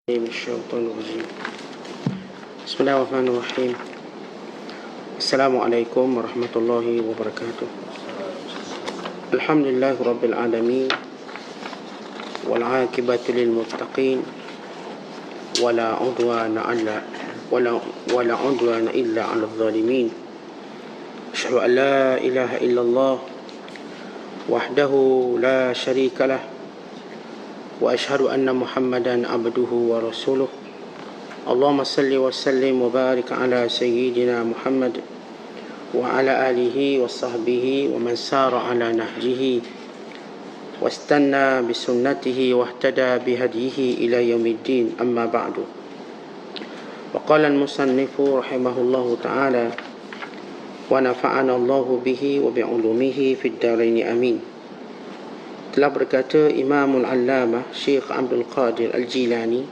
من الشيطان الرجيم. بسم الله الرحمن الرحيم. السلام عليكم ورحمة الله وبركاته. الحمد لله رب العالمين والعاقبة للمتقين ولا عدوان إلا على الظالمين. أشهد أن لا إله إلا الله وحده لا شريك له وأشهد أن محمدا عبده ورسوله. اللهم صل وسلم وبارك على سيدنا محمد وعلى آله وصحبه ومن سار على نهجه واستنى بسنته واهتدى بهديه إلى يوم الدين. أما بعد. وقال المصنف رحمه الله تعالى ونفعنا الله به وبعلومه في الدارين آمين. Telah berkata Imamul Allamah Syekh Abdul Qadir Al-Jilani,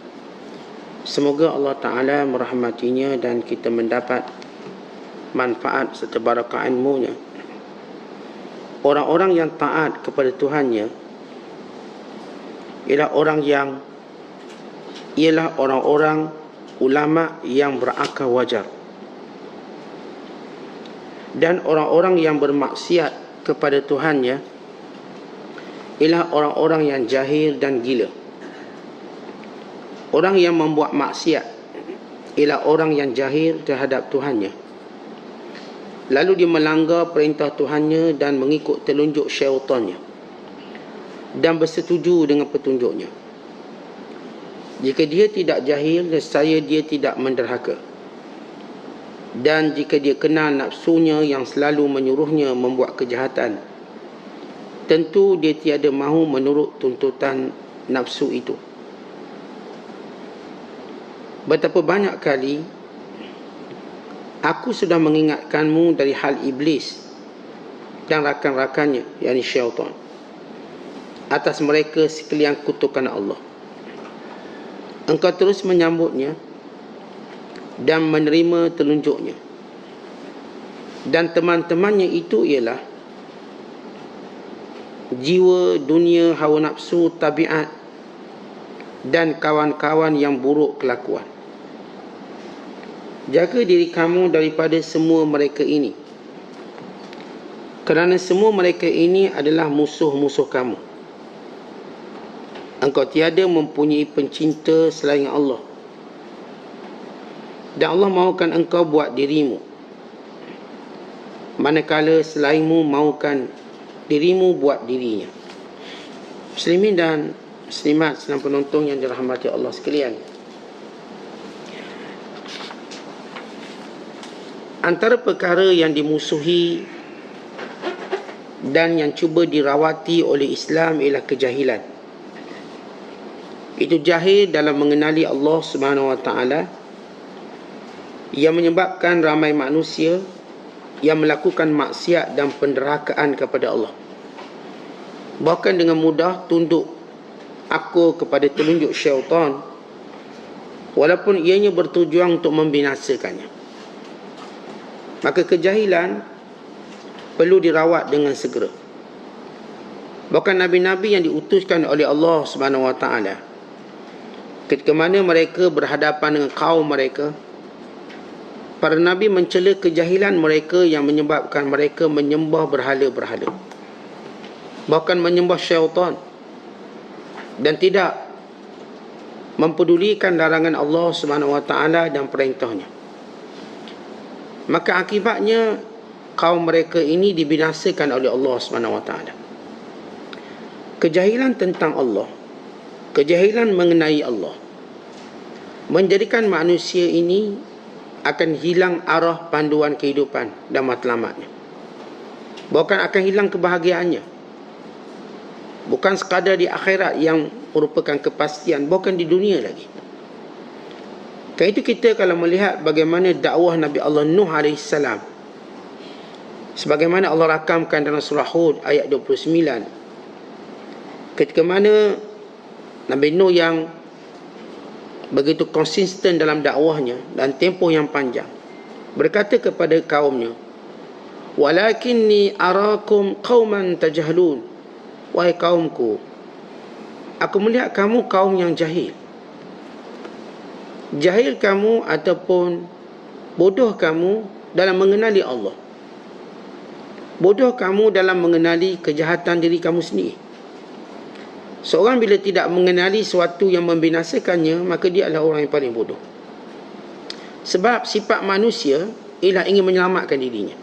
semoga Allah Ta'ala merahmatinya dan kita mendapat manfaat serta barakah ilmunya. Orang-orang yang taat kepada Tuhannya ialah orang-orang ulama yang berakal wajar, dan orang-orang yang bermaksiat kepada Tuhannya ialah orang-orang yang jahil dan gila. Orang yang membuat maksiat ialah orang yang jahil terhadap Tuhannya, lalu dia melanggar perintah Tuhannya dan mengikut telunjuk syaitannya dan bersetuju dengan petunjuknya. Jika dia tidak jahil, nescaya dia tidak menderhaka. Dan jika dia kenal nafsunya yang selalu menyuruhnya membuat kejahatan, tentu dia tiada mahu menurut tuntutan nafsu itu. Betapa banyak kali aku sudah mengingatkanmu dari hal iblis dan rakan-rakannya, yakni syaitan, atas mereka sekalian kutukan Allah. Engkau terus menyambutnya dan menerima telunjuknya, dan teman-temannya itu ialah jiwa, dunia, hawa nafsu, tabiat dan kawan-kawan yang buruk kelakuan. Jaga diri kamu daripada semua mereka ini, kerana semua mereka ini adalah musuh-musuh kamu. Engkau tiada mempunyai pencinta selain Allah, dan Allah mahukan engkau buat dirimu, manakala selainmu mahukan dirimu buat dirinya. Muslimin dan muslimat sedang penonton yang dirahmati Allah sekalian, antara perkara yang dimusuhi dan yang cuba dirawati oleh Islam ialah kejahilan. Itu jahil dalam mengenali Allah Subhanahu Wa Taala, yang menyebabkan ramai manusia yang melakukan maksiat dan penderhakaan kepada Allah, bahkan dengan mudah tunduk aku kepada telunjuk syaitan, walaupun ianya bertujuan untuk membinasakannya. Maka kejahilan perlu dirawat dengan segera. Bahkan nabi-nabi yang diutuskan oleh Allah Subhanahu Wa Taala, ketika mana mereka berhadapan dengan kaum mereka, para nabi mencela kejahilan mereka yang menyebabkan mereka menyembah berhala-berhala, bahkan menyembah syaitan, dan tidak mempedulikan larangan Allah Subhanahu Wa Taala dan perintahnya. Maka akibatnya kaum mereka ini dibinasakan oleh Allah Subhanahu Wa Taala. Kejahilan tentang Allah, kejahilan mengenai Allah, menjadikan manusia ini akan hilang arah panduan kehidupan dan matlamatnya. Bahkan akan hilang kebahagiaannya, bukan sekadar di akhirat yang merupakan kepastian, bahkan di dunia lagi. Karena itu kita kalau melihat bagaimana dakwah Nabi Allah Nuh AS, sebagaimana Allah rakamkan dalam surah Hud ayat 29, ketika mana Nabi Nuh yang begitu konsisten dalam dakwahnya dan tempoh yang panjang, berkata kepada kaumnya, walakinni arakum qauman tajhalun, wahai kaumku, aku melihat kamu kaum yang jahil. jahil kamu ataupun bodoh kamu dalam mengenali Allah. Bodoh kamu dalam mengenali kejahatan diri kamu sendiri. Seorang bila tidak mengenali sesuatu yang membinasakannya, maka dia adalah orang yang paling bodoh. Sebab sifat manusia ialah ingin menyelamatkan dirinya.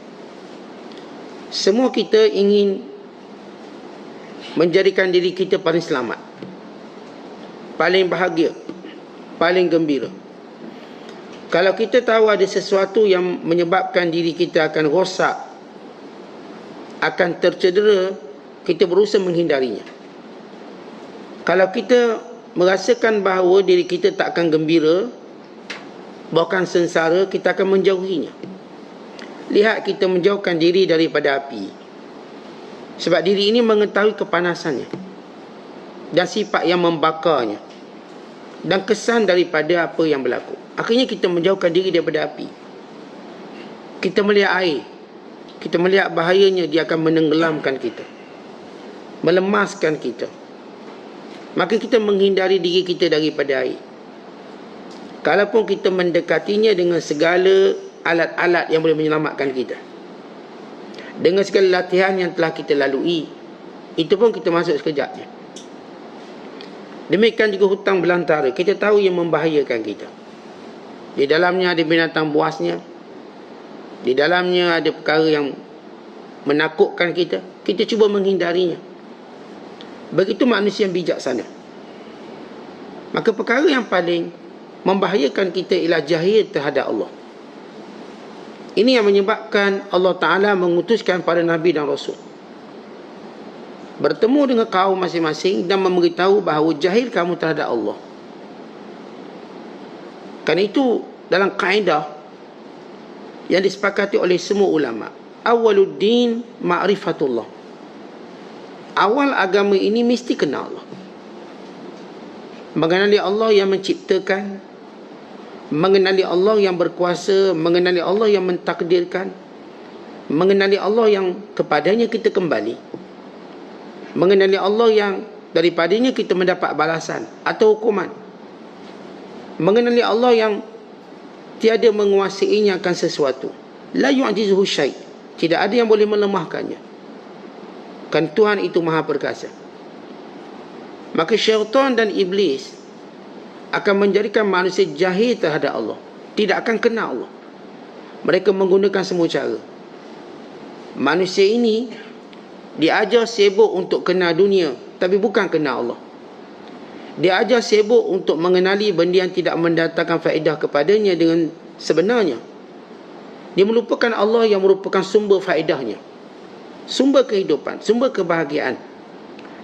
Semua kita ingin menjadikan diri kita paling selamat, paling bahagia, paling gembira. Kalau kita tahu ada sesuatu yang menyebabkan diri kita akan rosak, akan tercedera, kita berusaha menghindarinya. Kalau kita merasakan bahawa diri kita tak akan gembira, bahkan sengsara, kita akan menjauhinya. Lihat kita menjauhkan diri daripada api. Sebab diri ini mengetahui kepanasannya dan sifat yang membakarnya dan kesan daripada apa yang berlaku. Akhirnya kita menjauhkan diri daripada api. Kita melihat air, kita melihat bahayanya, dia akan menenggelamkan kita, melemaskan kita. Maka kita menghindari diri kita daripada air. Kalaupun kita mendekatinya dengan segala alat-alat yang boleh menyelamatkan kita, dengan segala latihan yang telah kita lalui, itu pun kita masuk sekejap je. Demikian juga hutang belantara, kita tahu yang membahayakan kita. Di dalamnya ada binatang buasnya, di dalamnya ada perkara yang menakutkan kita. Kita cuba menghindarinya. Begitu manusia yang bijaksana. Maka perkara yang paling membahayakan kita ialah jahil terhadap Allah. Ini yang menyebabkan Allah Ta'ala mengutuskan para Nabi dan Rasul bertemu dengan kaum masing-masing dan memberitahu bahawa jahil kamu terhadap Allah. Kerana itu dalam kaedah yang disepakati oleh semua ulama, awaluddin ma'rifatullah. Awal agama ini mesti kenal Allah. Mengenali Allah yang menciptakan, mengenali Allah yang berkuasa, mengenali Allah yang mentakdirkan, mengenali Allah yang kepadanya kita kembali, mengenali Allah yang daripadanya kita mendapat balasan atau hukuman, mengenali Allah yang tiada menguasainya akan sesuatu, la yu'jizuhu syai', tidak ada yang boleh melemahkannya. Kan Tuhan itu maha perkasa. Maka syaitan dan iblis akan menjadikan manusia jahil terhadap Allah, tidak akan kenal Allah. Mereka menggunakan semua cara. Manusia ini diajar sibuk untuk kenal dunia, tapi bukan kenal Allah. Diajar sibuk untuk mengenali benda yang tidak mendatangkan faedah kepadanya dengan sebenarnya. Dia melupakan Allah yang merupakan sumber faedahnya, sumber kehidupan, sumber kebahagiaan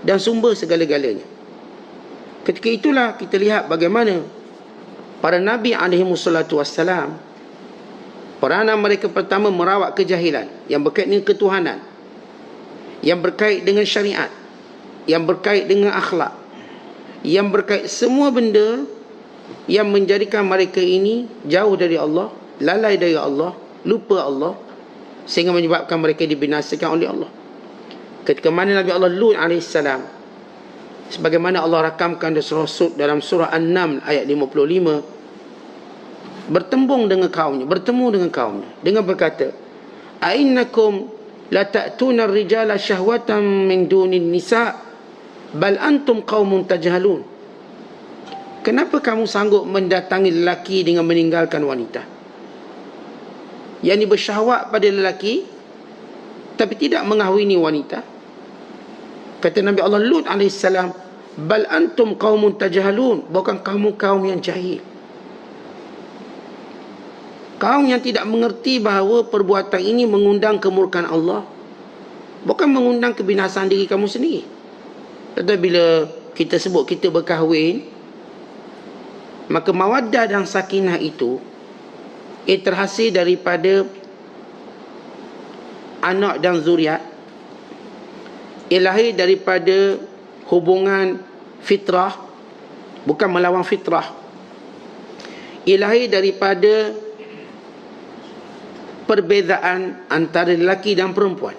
dan sumber segala-galanya. Ketika itulah kita lihat bagaimana para Nabi alaihimussalatu peranan mereka pertama merawat kejahilan yang berkait dengan ketuhanan, yang berkait dengan syariat, yang berkait dengan akhlak, yang berkait semua benda yang menjadikan mereka ini jauh dari Allah, lalai dari Allah, lupa Allah, sehingga menyebabkan mereka dibinasakan oleh Allah. Ketika mana Nabi Allah Lut AS, sebagaimana Allah rakamkan dalam surah An-Naml ayat 55, bertemu dengan kaumnya dengan berkata, "A'innakum la ta'tuna ar-rijala syahwatan min dunin nisa bal antum qaumun tajhalun." Kenapa kamu sanggup mendatangi lelaki dengan meninggalkan wanita? Yang bersyahwat pada lelaki tapi tidak mengahwini wanita. Kata Nabi Allah Lut AS, "Bal antum qaumun tajhalun." Bukan kamu kaum yang jahil, kaum yang tidak mengerti bahawa perbuatan ini mengundang kemurkaan Allah, bukan mengundang kebinasaan diri kamu sendiri. Tetapi bila kita sebut kita berkahwin, maka mawaddah dan sakinah itu terhasil daripada anak dan zuriat, lahir daripada hubungan fitrah, bukan melawan fitrah. Lahir daripada perbezaan antara lelaki dan perempuan.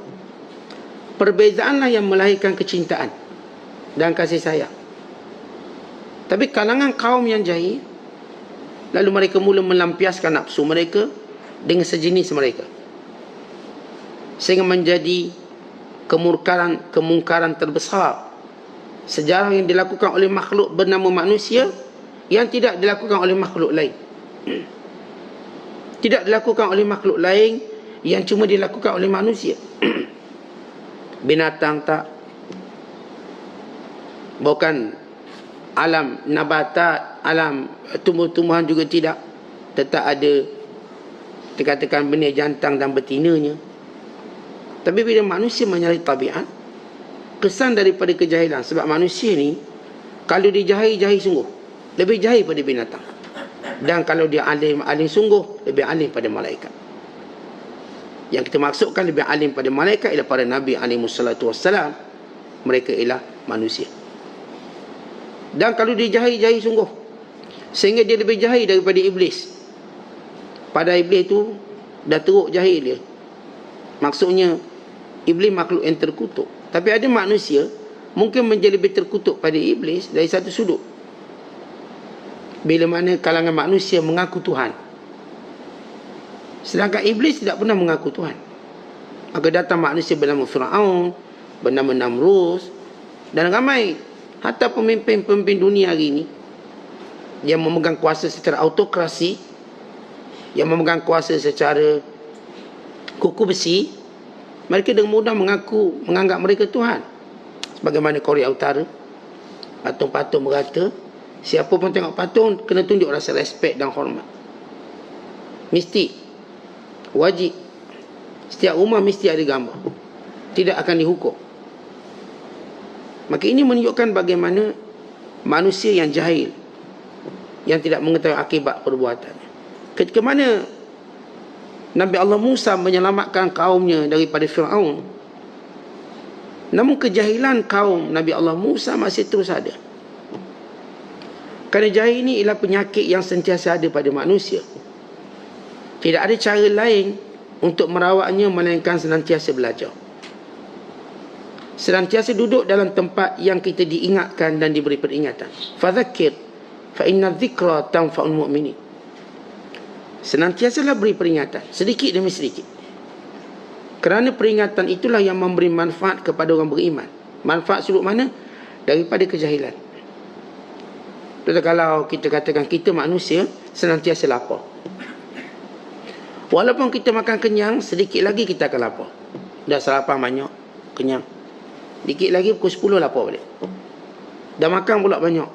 Perbezaanlah yang melahirkan kecintaan dan kasih sayang. Tapi kalangan kaum yang jahil, Lalu mereka mula melampiaskan nafsu mereka dengan sejenis mereka, sehingga menjadi kemungkaran terbesar sejarah yang dilakukan oleh makhluk bernama manusia yang tidak dilakukan oleh makhluk lain. Tidak dilakukan oleh makhluk lain yang cuma dilakukan oleh manusia. Binatang tak, bukan alam nabatat, alam tumbuh-tumbuhan juga tidak. Tetap ada dikatakan benih jantan dan betinanya. Tapi bila manusia menyalahi tabiat, kesan daripada kejahilan. Sebab manusia ni kalau dijahil, jahil sungguh, lebih jahil pada binatang. Dan kalau dia alim sungguh, lebih alim pada malaikat. Yang kita maksudkan lebih alim pada malaikat ialah para Nabi alaihissalam. Mereka ialah manusia. Dan kalau dia jahil, jahil sungguh, sehingga dia lebih jahil daripada iblis. Pada iblis tu dah teruk jahil dia. Maksudnya iblis makhluk yang terkutuk. Tapi ada manusia mungkin menjadi lebih terkutuk pada iblis dari satu sudut. Bila mana kalangan manusia mengaku Tuhan, sedangkan iblis tidak pernah mengaku Tuhan. Maka datang manusia bernama Firaun, bernama Namrus, dan ramai, hatta pemimpin-pemimpin dunia hari ini yang memegang kuasa secara autokrasi, yang memegang kuasa secara kuku besi, mereka dengan mudah menganggap mereka Tuhan. Sebagaimana Korea Utara, patung-patung berkata, siapa pun tengok patung kena tunjuk rasa respect dan hormat. Mesti, wajib, setiap rumah mesti ada gambar, tidak akan dihukum. Maka ini menunjukkan bagaimana manusia yang jahil, yang tidak mengetahui akibat perbuatannya. Ketika mana Nabi Allah Musa menyelamatkan kaumnya daripada Firaun, namun kejahilan kaum Nabi Allah Musa masih terus ada. Kerana jahil ini ialah penyakit yang sentiasa ada pada manusia. Tidak ada cara lain untuk merawatnya melainkan senantiasa belajar, senantiasa duduk dalam tempat yang kita diingatkan dan diberi peringatan. Fadzakir fa inna dzikra tanfa'ul mu'minin. Senantiasalah beri peringatan, sedikit demi sedikit. Kerana peringatan itulah yang memberi manfaat kepada orang beriman. Manfaat sudut mana? Daripada kejahilan. Betul, kalau kita katakan kita manusia senantiasa lapar, walaupun kita makan kenyang, sedikit lagi kita akan lapar. Dah sarapan banyak, kenyang, sedikit lagi pukul 10 lapar balik. Dah makan pula banyak,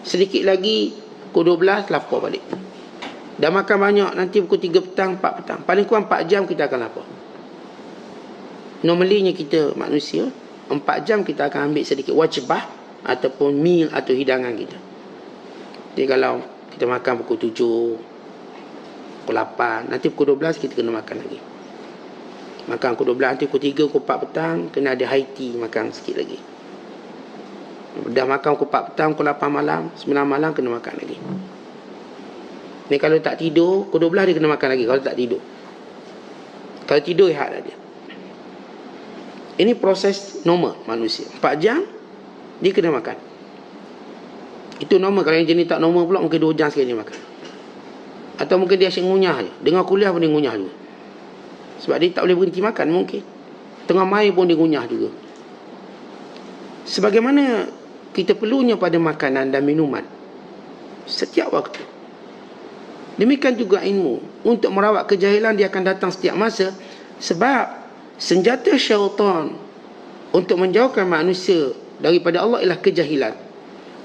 sedikit lagi pukul 12 lapar balik. Dah makan banyak, nanti pukul 3 petang, 4 petang, paling kurang 4 jam kita akan lapar. Normalnya kita manusia 4 jam kita akan ambil sedikit wajibah ataupun meal atau hidangan kita. Jadi kalau kita makan pukul 7, pukul 8, nanti pukul 12 kita kena makan lagi. Makan pukul 12, nanti pukul 3, pukul 4 petang kena ada high tea, makan sikit lagi. Dah makan pukul 4 petang, pukul 8 malam, 9 malam kena makan lagi. Ni kalau tak tidur, pukul 12 dia kena makan lagi kalau tak tidur. Kalau tidur, rehat dia. Ini proses normal manusia. 4 jam dia kena makan. Itu normal. Kalau yang jenis tak normal pula, mungkin 2 jam sekali dia makan. Atau mungkin dia asyik ngunyah je. Dengar kuliah pun dia ngunyah juga. Sebab dia tak boleh berhenti makan mungkin. Tengah main pun dia ngunyah juga. Sebagaimana kita perlunya pada makanan dan minuman setiap waktu, demikian juga ilmu. Untuk merawat kejahilan dia akan datang setiap masa. Sebab senjata syaitan untuk menjauhkan manusia daripada Allah ialah kejahilan.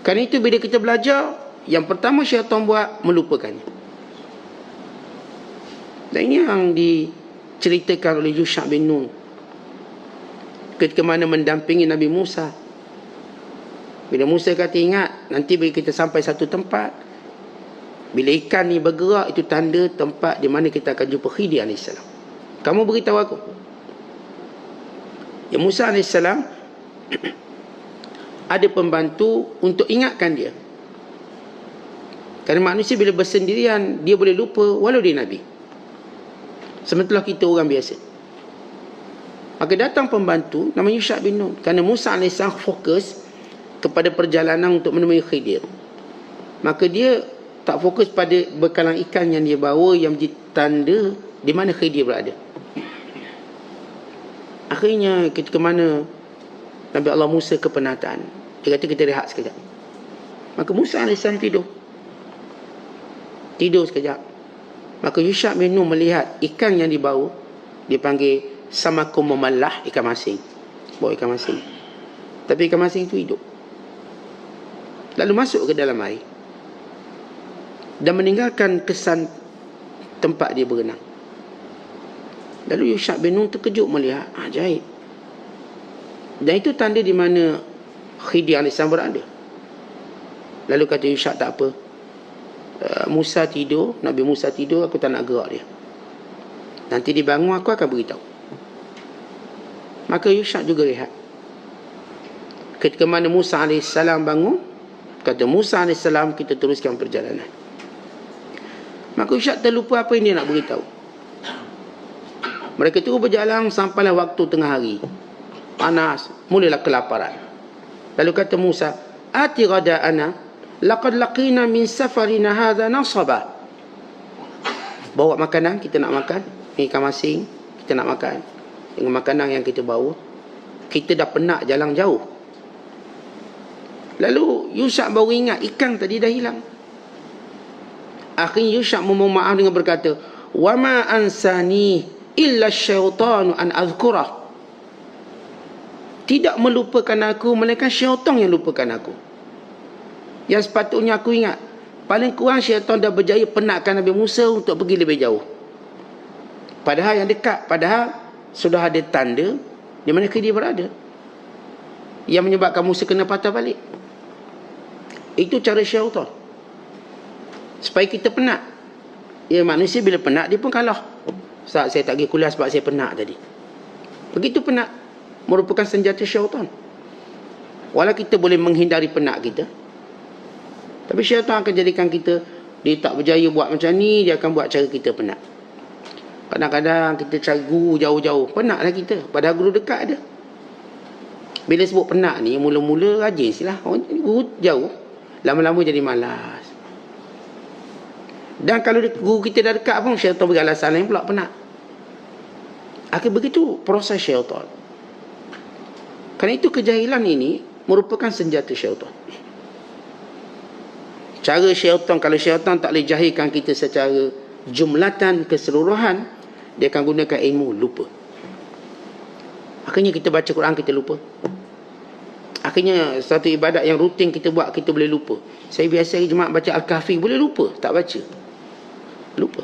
Kerana itu bila kita belajar, yang pertama syaitan buat, melupakannya. Dan ini yang diceritakan oleh Yusha' bin Nun ketika mana mendampingi Nabi Musa. Bila Musa kata, ingat, nanti bila kita sampai satu tempat, bila ikan ni bergerak, itu tanda tempat di mana kita akan jumpa Khidir AS. Kamu beritahu aku. Ya, Musa AS ada pembantu untuk ingatkan dia. Kerana manusia bila bersendirian, dia boleh lupa walau dia Nabi. Sementara kita orang biasa. Maka datang pembantu namanya Yusha' bin Nun. Kerana Musa AS fokus kepada perjalanan untuk menemui Khidir. Maka dia Tak fokus pada bekalan ikan yang dia bawa yang menjadi tanda di mana Khidir berada. Akhirnya ketika mana Nabi Allah Musa kepenatan, dia kata kita rehat sekejap. Maka Musa AS tidur sekejap. Maka Yusha' bin Nun melihat ikan yang dibawa, dia panggil samakum memallah, ikan masing. Bawa ikan masing. Tapi ikan masing itu hidup. Lalu masuk ke dalam air dan meninggalkan kesan tempat dia berenang. Lalu Yusha' bin Nun terkejut melihat, ajaib. Dan itu tanda di mana Khidir AS berada. Lalu kata Yusha', tak apa, Musa tidur, Nabi Musa tidur, aku tak nak gerak dia. Nanti dia bangun, aku akan beritahu. Maka Yusha' juga rehat. Ketika mana Musa AS bangun, kata Musa AS, kita teruskan perjalanan. Maka Yusha' terlupa apa yang dia nak beritahu. Mereka terus berjalan sampailah waktu tengah hari. Panas, mulalah kelaparan. Lalu kata Musa, ati ghada'ana laqad laqina min safarina hadha nasaba. Bawa makanan, kita nak makan. Ini ikan masing, kita nak makan. Dengan makanan yang kita bawa, kita dah penat jalan jauh. Lalu Yusha' baru ingat ikan tadi dah hilang. Akhirnya Yusha' memohon maaf dengan berkata, wa ma ansani illa syaitanu an azkurah. Tidak melupakan aku, melainkan syaitan yang lupakan aku. Yang sepatutnya aku ingat, paling kurang syaitan dah berjaya penatkan Nabi Musa untuk pergi lebih jauh. Padahal yang dekat, padahal sudah ada tanda di mana dia berada, yang menyebabkan Musa kena patah balik. Itu cara syaitan, supaya kita penat. Ya, manusia bila penat dia pun kalah. Ustaz, saya tak pergi kuliah sebab saya penat tadi. Begitu penat merupakan senjata syaitan. Walau kita boleh menghindari penat kita, tapi syaitan akan jadikan kita, dia tak berjaya buat macam ni, dia akan buat cara kita penat. Kadang-kadang kita cari guru jauh-jauh, penatlah kita, padahal guru dekat ada. Bila sebut penat ni, mula-mula rajin silah. Guru jauh, lama-lama jadi malas. Dan kalau guru kita dah dekat pun, syaitan beri alasan lain pula penat. Akhir begitu proses syaitan. Kerana itu kejahilan ini merupakan senjata syaitan. Cara syaitan, kalau syaitan tak boleh jahilkan kita secara jumlatan keseluruhan, dia akan gunakan ilmu lupa. Akhirnya kita baca Quran, kita lupa. Akhirnya satu ibadat yang rutin kita buat, kita boleh lupa. Saya biasa jemaah baca Al-Kahfi, boleh lupa, tak baca. Lupa.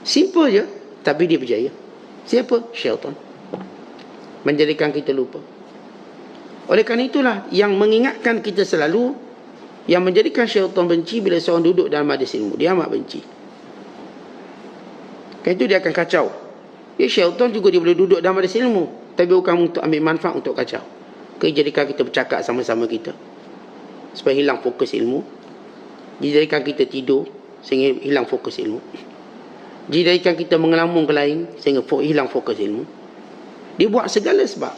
Simple je, tapi dia berjaya. Siapa? Syaitan. Menjadikan kita lupa. Oleh kerana itulah yang mengingatkan kita selalu, yang menjadikan syaitan benci bila seorang duduk dalam majlis ilmu. Dia amat benci. Kerana itu dia akan kacau. Ya, syaitan juga dia boleh duduk dalam majlis ilmu, tapi bukan untuk ambil manfaat, untuk kacau. Jadikan kita bercakap sama-sama kita, supaya hilang fokus ilmu. Dijadikan kita tidur sehingga hilang fokus ilmu. Dijadikan kita mengelamun ke lain sehingga hilang fokus ilmu. Dia buat segala sebab.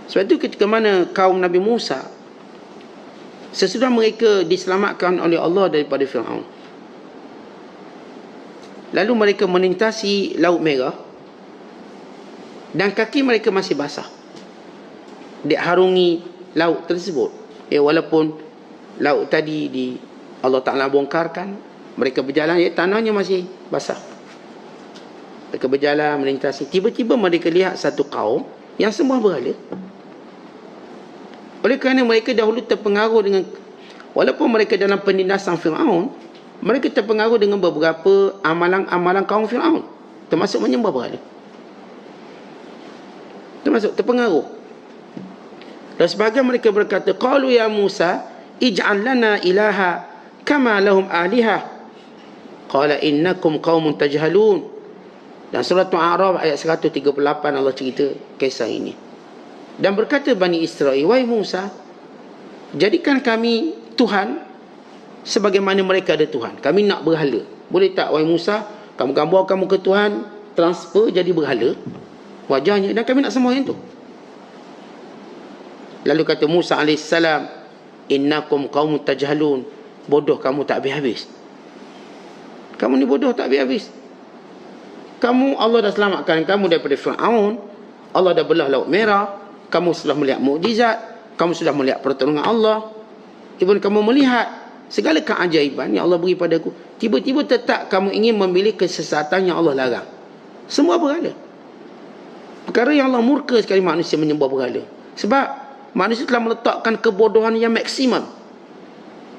Sebab itu ketika mana kaum Nabi Musa, sesudah mereka diselamatkan oleh Allah daripada Fir'aun, lalu mereka melintasi Laut Merah, dan kaki mereka masih basah, dia harungi laut tersebut. Walaupun laut tadi Allah Ta'ala bongkarkan, mereka berjalan, tanahnya masih basah. Mereka berjalan melintasi. Tiba-tiba mereka lihat satu kaum yang sembah berhala. Oleh kerana mereka dahulu terpengaruh dengan, walaupun mereka dalam penindasan Fir'aun, mereka terpengaruh dengan beberapa amalan-amalan kaum Fir'aun, termasuk menyembah berhala. Termasuk terpengaruh. Dan sebahagian mereka berkata, qalu ya Musa ij'al lana ilaha kama lahum alihah qala innakum qaumun tajhalun. Dan surah Al-A'raf ayat 138 Allah cerita kisah ini. Dan berkata Bani Israel, wahai Musa, jadikan kami Tuhan sebagaimana mereka ada Tuhan. Kami nak berhala. Boleh tak wahai Musa, kamu gambar kamu ke Tuhan, transfer jadi berhala wajahnya, dan kami nak sembah yang tu. Lalu kata Musa AS, innakum qaumun tajhalun, bodoh kamu tak habis-habis. Kamu ni bodoh tak habis-habis. Kamu, Allah dah selamatkan kamu daripada Fir'aun. Allah dah belah Laut Merah. Kamu sudah melihat mukjizat. Kamu sudah melihat pertolongan Allah. Even kamu melihat segala keajaiban yang Allah beri padaku. Tiba-tiba tetap kamu ingin memilih kesesatan yang Allah larang. Semua berhala. Perkara yang Allah murka sekali manusia menyembah berhala. Sebab manusia telah meletakkan kebodohan yang maksimum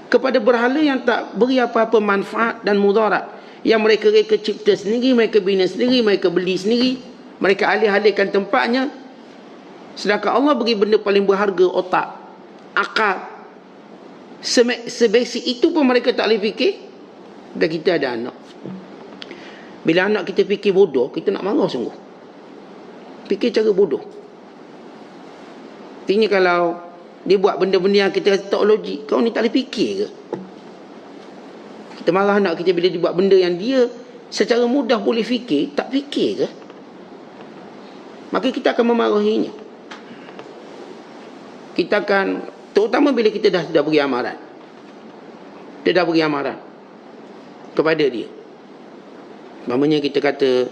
kepada berhala yang tak beri apa-apa manfaat dan mudarat, yang mereka cipta sendiri, mereka bina sendiri, mereka beli sendiri, mereka alih-alihkan tempatnya. Sedangkan Allah beri benda paling berharga, otak, akal. Sebasic itu pun mereka tak boleh fikir. Dan kita ada anak. Bila anak kita fikir bodoh, kita nak marah sungguh. Fikir cara bodoh. Artinya kalau dia buat benda-benda yang kita rasa tak logik, kau ni tak boleh fikir ke? Kita marah anak kita bila dia buat benda yang dia secara mudah boleh fikir, tak fikir ke? Maka kita akan memarahinya. Kita akan, terutama bila kita dah beri amaran. Dia dah beri amaran kepada dia. Mamanya kita kata,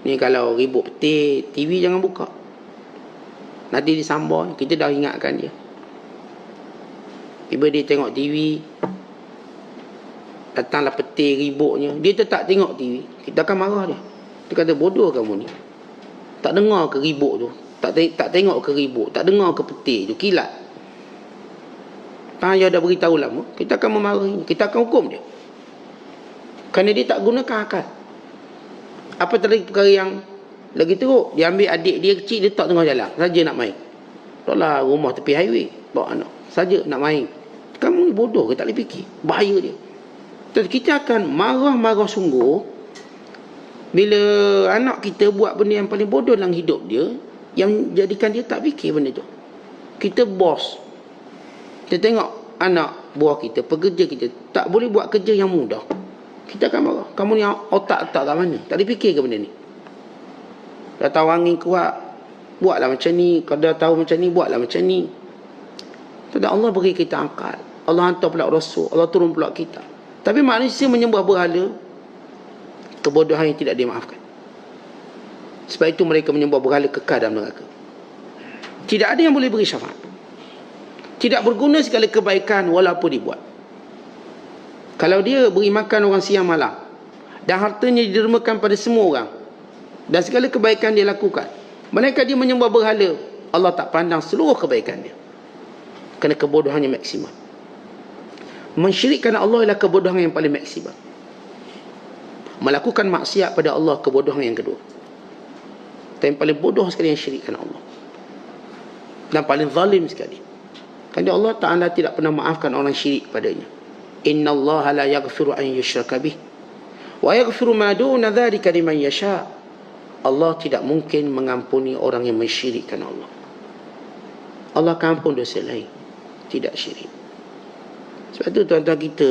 ni kalau ribut petir, TV jangan buka. Nanti disambung, kita dah ingatkan dia. Tiba dia tengok TV, datanglah petir ributnya, dia tetap tengok TV. Kita akan marah dia. Dia kata, bodoh kamu ni. Tak dengar ke ribut tu? Tak tengok ke ribut? Tak dengar ke petir tu? Kilat. Ayah dah beritahu lama. Kita akan memarahi. Kita akan hukum dia. Kerana dia tak gunakan akal. Apa tadi perkara yang lagi teruk? Dia ambil adik dia kecil, dia tak tengah jalan. Saja nak main. Taklah rumah tepi highway. Bawa anak. Saja nak main. Kamu ni bodoh ke? Tak boleh fikir. Bahaya dia. Jadi kita akan marah-marah sungguh bila anak kita buat benda yang paling bodoh dalam hidup dia, yang jadikan dia tak fikir benda tu. Kita bos. Kita tengok anak buah kita, pekerja kita tak boleh buat kerja yang mudah. Kita akan marah. Kamu ni otak tak kat mana? Tak boleh fikir ke benda ni? Dah tahu angin kuat, buatlah macam ni. Kalau dah tahu macam ni, buatlah macam ni. Tidak, Allah beri kita akal. Allah hantar pula Rasul. Allah turun pula kita. Tapi manusia menyembah berhala, kebodohan yang tidak dimaafkan. Sebab itu mereka menyembah berhala kekal dalam neraka. Tidak ada yang boleh beri syafaat. Tidak berguna segala kebaikan walaupun dibuat. Kalau dia beri makan orang siang malam, dan hartanya didermakan pada semua orang, dan segala kebaikan dia lakukan, mereka dia menyembah berhala, Allah tak pandang seluruh kebaikan dia. Kerana kebodohannya maksimal. Mensyirikkan Allah ialah kebodohan yang paling maksimal. Melakukan maksiat pada Allah, kebodohan yang kedua. Dan yang paling bodoh sekali yang syirikkan Allah. Dan paling zalim sekali. Kerana Allah Ta'ala tidak pernah maafkan orang syirik padanya. Inna Allah la yaghfiru an yushraka bih, wa yaghfiru ma duna dhalika liman yasha. Allah tidak mungkin mengampuni orang yang mensyirikkan Allah. Allah akan ampun dosa lain, tidak syirik. Sebab itu tuan-tuan, kita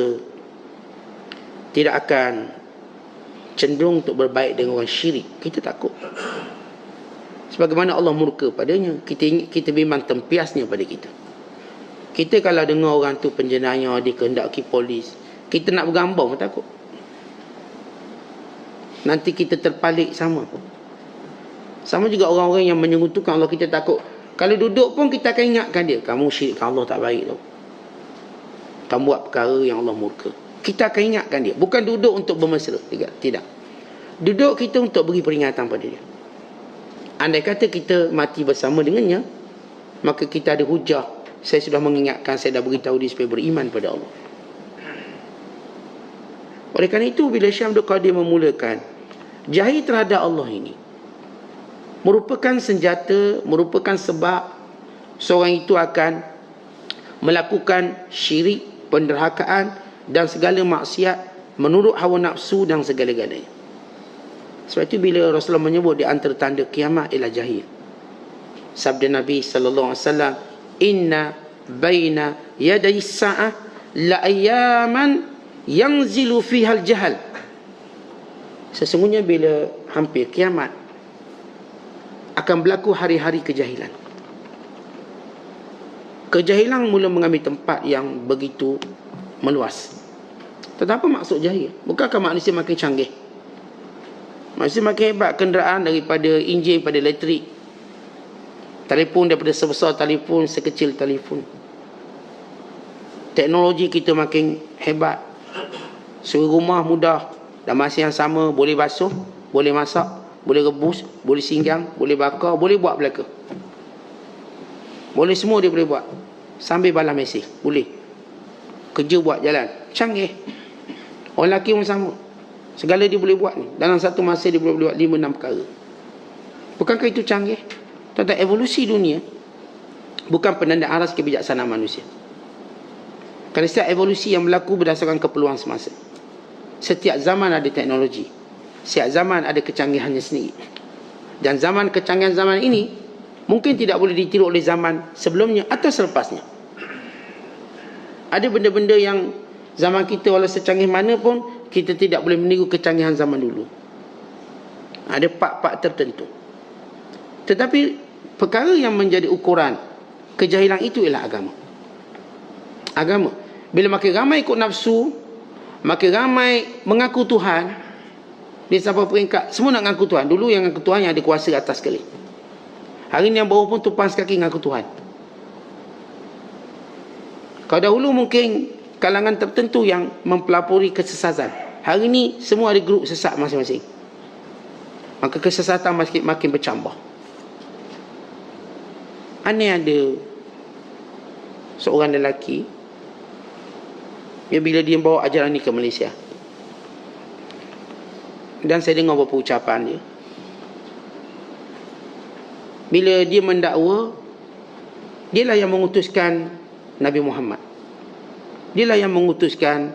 tidak akan cenderung untuk berbaik dengan orang syirik. Kita takut. Sebagaimana Allah murka padanya, kita memang tempiasnya pada kita. Kita kalau dengar orang tu penjenayah, dia kehendaki polis, kita nak bergambar pun takut. Nanti kita terpalik sama. Sama juga orang-orang yang menyekutukan Allah, kita takut. Kalau duduk pun kita akan ingatkan dia, kamu syirikkan Allah tak baik tau. Kamu buat perkara yang Allah murka. Kita akan ingatkan dia. Bukan duduk untuk bermesra. Tidak. Duduk kita untuk beri peringatan pada dia. Andai kata kita mati bersama dengannya, maka kita ada hujah. Saya sudah mengingatkan, saya dah beritahu dia supaya beriman pada Allah. Oleh kerana itu, bila Syekh Abdul Qadir memulakan jahil terhadap Allah ini, merupakan senjata, merupakan sebab seorang itu akan melakukan syirik, penderhakaan dan segala maksiat menurut hawa nafsu dan segala-galanya. Sebab itu bila Rasulullah menyebut di antara tanda kiamat ialah jahil. Sabda Nabi sallallahu alaihi wasallam, inna baina yaday sa'ah la ayaman yanzilu fiha al-jahal. Sesungguhnya bila hampir kiamat akan berlaku hari-hari kejahilan. Kejahilan mula mengambil tempat yang begitu meluas. Tetapi apa maksud jahil? Bukankah manusia makin canggih? Manusia makin hebat, kenderaan daripada enjin pada elektrik, telefon daripada sebesar telefon, sekecil telefon. Teknologi kita makin hebat. Suhu rumah mudah, dan masa yang sama boleh basuh, boleh masak, boleh rebus, boleh singgang, boleh bakar, boleh buat belaka. Boleh semua dia boleh buat. Sambil balas mesej, boleh. Kerja buat jalan, canggih. Orang lelaki pun sama. Segala dia boleh buat ni. Dalam satu masa dia boleh buat 5-6 perkara. Bukankah itu canggih? Tentang evolusi dunia bukan penanda aras kebijaksanaan manusia. Kerana setiap evolusi yang berlaku berdasarkan keperluan semasa. Setiap zaman ada teknologi. Setiap zaman ada kecanggihannya sendiri. Dan zaman kecanggihan zaman ini mungkin tidak boleh ditiru oleh zaman sebelumnya atau selepasnya. Ada benda-benda yang zaman kita walau secanggih mana pun, kita tidak boleh meniru kecanggihan zaman dulu. Ada part-part tertentu. Tetapi perkara yang menjadi ukuran kejahilan itu ialah agama. Agama. Bila makin ramai ikut nafsu, makin ramai mengaku Tuhan, dia sampai peringkat semua nak mengaku Tuhan. Dulu yang mengaku Tuhan yang ada kuasa atas sekali. Hari ni yang bawah pun tumpang sekaki mengaku Tuhan. Kalau dahulu mungkin kalangan tertentu yang mempelopori kesesatan. Hari ni semua ada grup sesat masing-masing. Maka kesesatan makin bercambah. Aneh ada seorang lelaki bila dia bawa ajaran ni ke Malaysia. Dan saya dengar beberapa ucapan dia. Bila dia mendakwa, dialah yang mengutuskan Nabi Muhammad. Dialah yang mengutuskan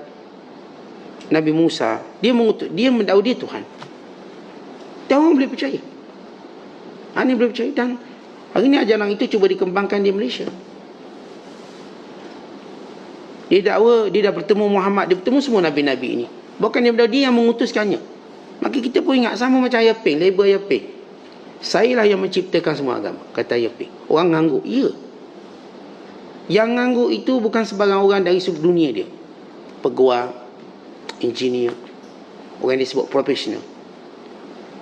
Nabi Musa. Dia mendakwa dia Tuhan. Dan orang boleh percaya. Ini boleh percaya. Dan hari ini ajaran itu cuba dikembangkan di Malaysia. Dia dakwa, dia dah bertemu Muhammad, dia bertemu semua Nabi-Nabi ini. Bukan dia yang mengutuskannya. Maka kita pun ingat sama macam Ayaping, label Ayaping. Sayalah yang menciptakan semua agama, kata Ayaping. Orang ngangguk, ya. Yang ngangguk itu bukan sebarang orang dari seluruh dunia dia. Peguam, engineer, orang yang disebut profesional.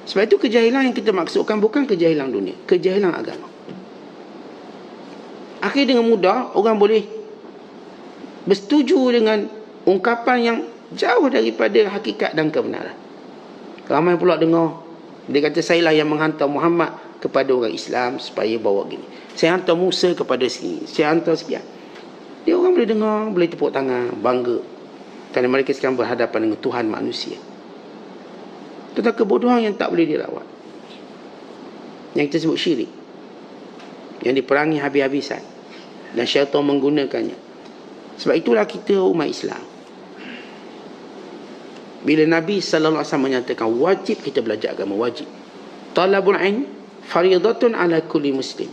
Sebab itu kejahilan yang kita maksudkan bukan kejahilan dunia, kejahilan agama. Akhirnya dengan mudah orang boleh bersetuju dengan ungkapan yang jauh daripada hakikat dan kebenaran. Ramai pula dengar dia kata sayalah yang menghantar Muhammad kepada orang Islam supaya bawa gini. Saya hantar Musa kepada sini, saya hantar sekian. Dia orang boleh dengar, boleh tepuk tangan, bangga. Kerana mereka sekarang berhadapan dengan Tuhan manusia. Tentang kebodohan yang tak boleh dirawat. Yang kita sebut syirik. Yang diperangi habis-habisan. Dan syaitan menggunakannya. Sebab itulah kita umat Islam. Bila Nabi SAW menyatakan wajib kita belajar agama, wajib. Talabul ilm faridatun ala kulli muslim.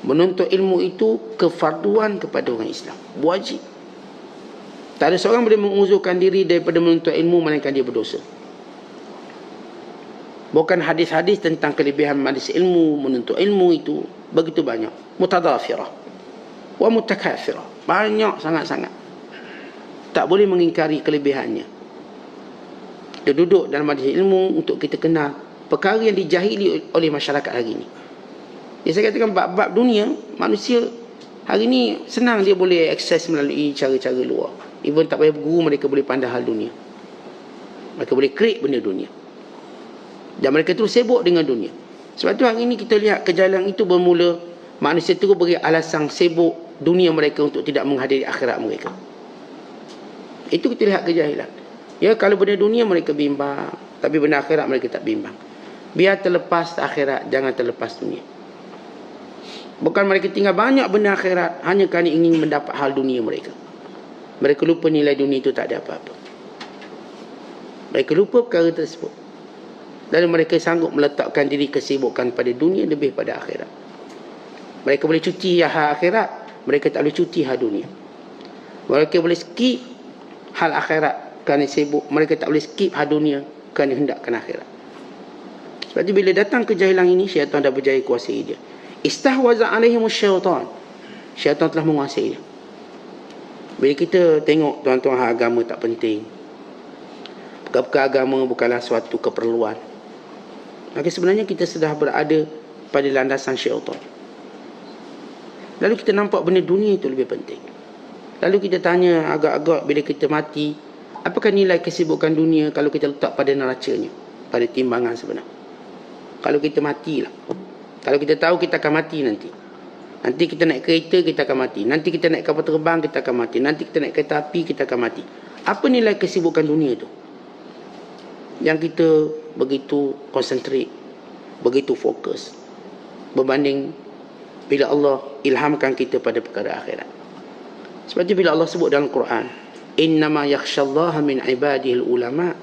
Menuntut ilmu itu kefarduan kepada orang Islam. Wajib. Tak ada seorang boleh menguzurkan diri daripada menuntut ilmu melainkan dia berdosa. Bukan hadis-hadis tentang kelebihan majlis ilmu, menuntut ilmu itu begitu banyak. Mutadafirah wa mutakafirah. Banyak sangat-sangat. Tak boleh mengingkari kelebihannya. Dia duduk dalam majlis ilmu untuk kita kenal perkara yang dijahili oleh masyarakat hari ini. Ya, saya katakan bab-bab dunia, manusia hari ini senang dia boleh akses melalui cara-cara luar. Even tak payah berguru, mereka boleh pandai hal dunia. Mereka boleh create benda dunia. Dan mereka terus sibuk dengan dunia. Sebab tu hari ini kita lihat kejahilan itu bermula. Manusia terus beri alasan sibuk dunia mereka untuk tidak menghadiri akhirat mereka. Itu kita lihat kejahilan. Ya, kalau benda dunia mereka bimbang, tapi benda akhirat mereka tak bimbang. Biar terlepas akhirat, jangan terlepas dunia. Bukan mereka tinggal banyak benda akhirat hanya kerana ingin mendapat hal dunia mereka. Mereka lupa nilai dunia itu tak ada apa-apa. Mereka lupa perkara tersebut. Dan mereka sanggup meletakkan diri kesibukan pada dunia lebih pada akhirat. Mereka boleh cuti hal akhirat, mereka tak boleh cuti hal dunia. Mereka boleh skip hal akhirat kerana sibuk, mereka tak boleh skip hal dunia kerana hendakkan akhirat. Sebab itu bila datang kejahilan ini, syaitan dah berjaya kuasai dia. Istahwaza alaihimus syaitan. Syaitan telah menguasai dia. Bila kita tengok tuan-tuan hal agama tak penting, Perkara agama bukanlah suatu keperluan. Maka sebenarnya kita sudah berada pada landasan syaitan. Lalu kita nampak benda dunia itu lebih penting. Lalu kita tanya agak-agak bila kita mati, apakah nilai kesibukan dunia kalau kita letak pada neracanya, pada timbangan sebenar? Kalau kita matilah. Kalau kita tahu kita akan mati nanti. Nanti kita naik kereta, kita akan mati. Nanti kita naik kapal terbang, kita akan mati. Nanti kita naik kereta api, kita akan mati. Apa nilai kesibukan dunia itu? Yang kita begitu konsentrate, begitu fokus, berbanding bila Allah ilhamkan kita pada perkara akhirat. Sebab itu bila Allah sebut dalam Quran, innama yakhshallaha min ibadihil ulama,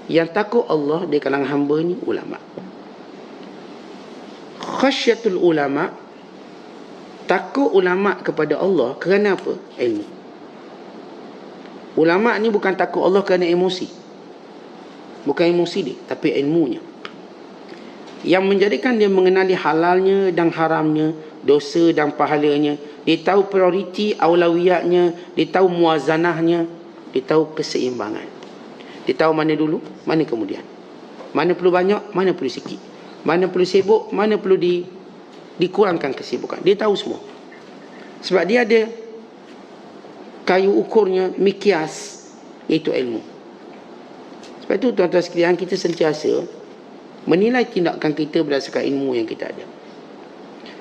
yang takut Allah di kalangan hamba ni ulama. Khasyatul ulama, takut ulama kepada Allah kerana apa? Ilmu. Ulama ni bukan takut Allah kerana emosi. Bukan emosi dia, tapi ilmunya. Yang menjadikan dia mengenali halalnya dan haramnya, dosa dan pahalanya. Dia tahu prioriti aulawiyatnya, dia tahu muazanahnya, dia tahu keseimbangan. Dia tahu mana dulu, mana kemudian. Mana perlu banyak, mana perlu sikit. Mana perlu sibuk, mana perlu dikurangkan kesibukan. Dia tahu semua. Sebab dia ada kayu ukurnya, mikias, iaitu ilmu. Sebab itu tuan-tuan sekalian, kita sentiasa menilai tindakan kita berdasarkan ilmu yang kita ada.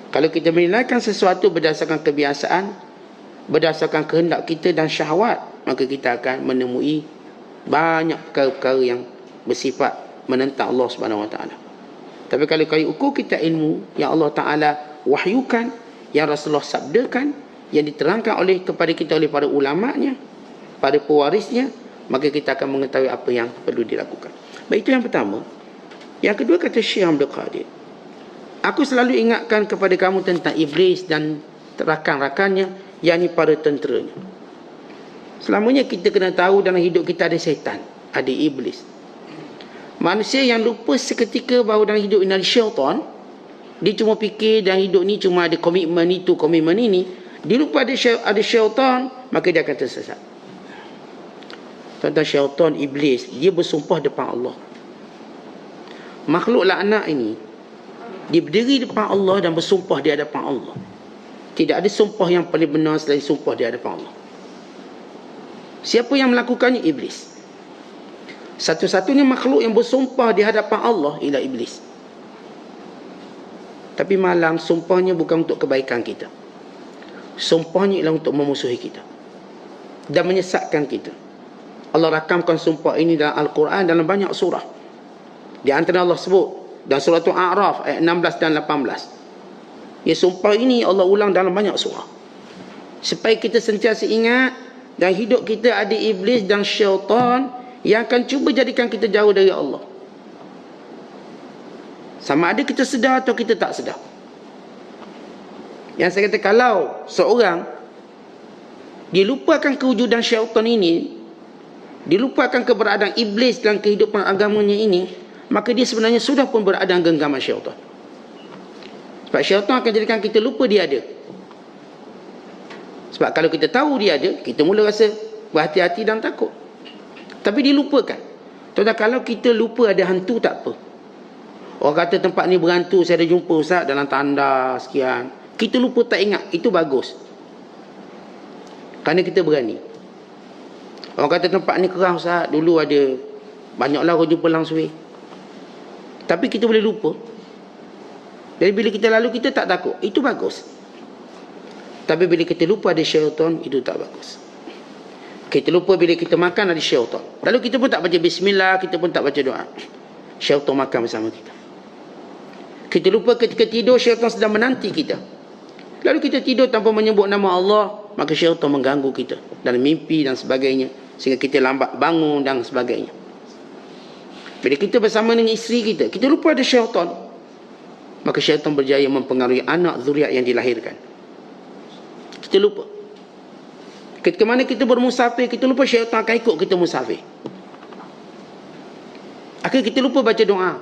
Kalau kita menilaikan sesuatu berdasarkan kebiasaan, berdasarkan kehendak kita dan syahwat, maka kita akan menemui banyak perkara-perkara yang bersifat menentang Allah Subhanahu Wa Taala. Tapi kalau kayu ukur kita ilmu yang Allah Taala wahyukan, yang Rasulullah sabdakan, yang diterangkan kepada kita oleh para ulamanya, para pewarisnya, maka kita akan mengetahui apa yang perlu dilakukan. Baik, itu yang pertama. Yang kedua, kata Syekh Abdul Qadir, aku selalu ingatkan kepada kamu tentang iblis dan rakan-rakannya, yakni para tenteranya. Selamanya kita kena tahu dalam hidup kita ada syaitan, ada iblis. Manusia yang lupa seketika bahawa dalam hidup ini ada syaitan, dia cuma fikir dalam hidup ni cuma ada komitmen itu, komitmen ini, dia lupa ada syaitan, maka dia akan tersesat. Tentang syaitan, iblis, dia bersumpah depan Allah. Makhluk laknat ini, dia berdiri depan Allah dan bersumpah di hadapan Allah. Tidak ada sumpah yang paling benar selain sumpah di hadapan Allah. Siapa yang melakukannya? Iblis. Satu-satunya makhluk yang bersumpah di hadapan Allah ialah iblis. Tapi malang, sumpahnya bukan untuk kebaikan kita. Sumpahnya ialah untuk memusuhi kita dan menyesatkan kita. Allah rakamkan sumpah ini dalam Al-Quran dalam banyak surah. Di antara Allah sebut dalam surah Al-A'raf ayat 16 dan 18. Ya, sumpah ini Allah ulang dalam banyak surah. Supaya kita sentiasa ingat dalam hidup kita ada iblis dan syaitan yang akan cuba jadikan kita jauh dari Allah. Sama ada kita sedar atau kita tak sedar. Yang saya kata, kalau seorang dia lupakan kewujudan syaitan ini, dilupakan keberadaan iblis dalam kehidupan agamanya ini, maka dia sebenarnya sudah pun berada dalam genggaman syaitan. Sebab syaitan akan jadikan kita lupa dia ada. Sebab kalau kita tahu dia ada, kita mula rasa berhati-hati dan takut. Tapi dilupakan. Tuan-tuan, kalau kita lupa ada hantu, tak apa. Orang kata tempat ni berhantu, saya ada jumpa Ustaz dalam tanda sekian. Kita lupa, tak ingat, itu bagus. Kerana kita berani. Orang kata tempat ni kerah Ustaz, dulu ada banyaklah orang jumpa langsung. Tapi kita boleh lupa. Jadi bila kita lalu, kita tak takut, itu bagus. Tapi bila kita lupa ada syaitan, itu tak bagus. Kita lupa bila kita makan ada syaitan, lalu kita pun tak baca bismillah, kita pun tak baca doa, syaitan makan bersama kita. Kita lupa ketika tidur, syaitan sedang menanti kita. Lalu kita tidur tanpa menyebut nama Allah, maka syaitan mengganggu kita dalam mimpi dan sebagainya, sehingga kita lambat bangun dan sebagainya. Bila kita bersama dengan isteri kita, kita lupa ada syaitan, maka syaitan berjaya mempengaruhi anak zuriat yang dilahirkan. Kita lupa. Ketika mana kita bermusafir, kita lupa syaitan akan ikut kita musafir. Akhirnya kita lupa baca doa.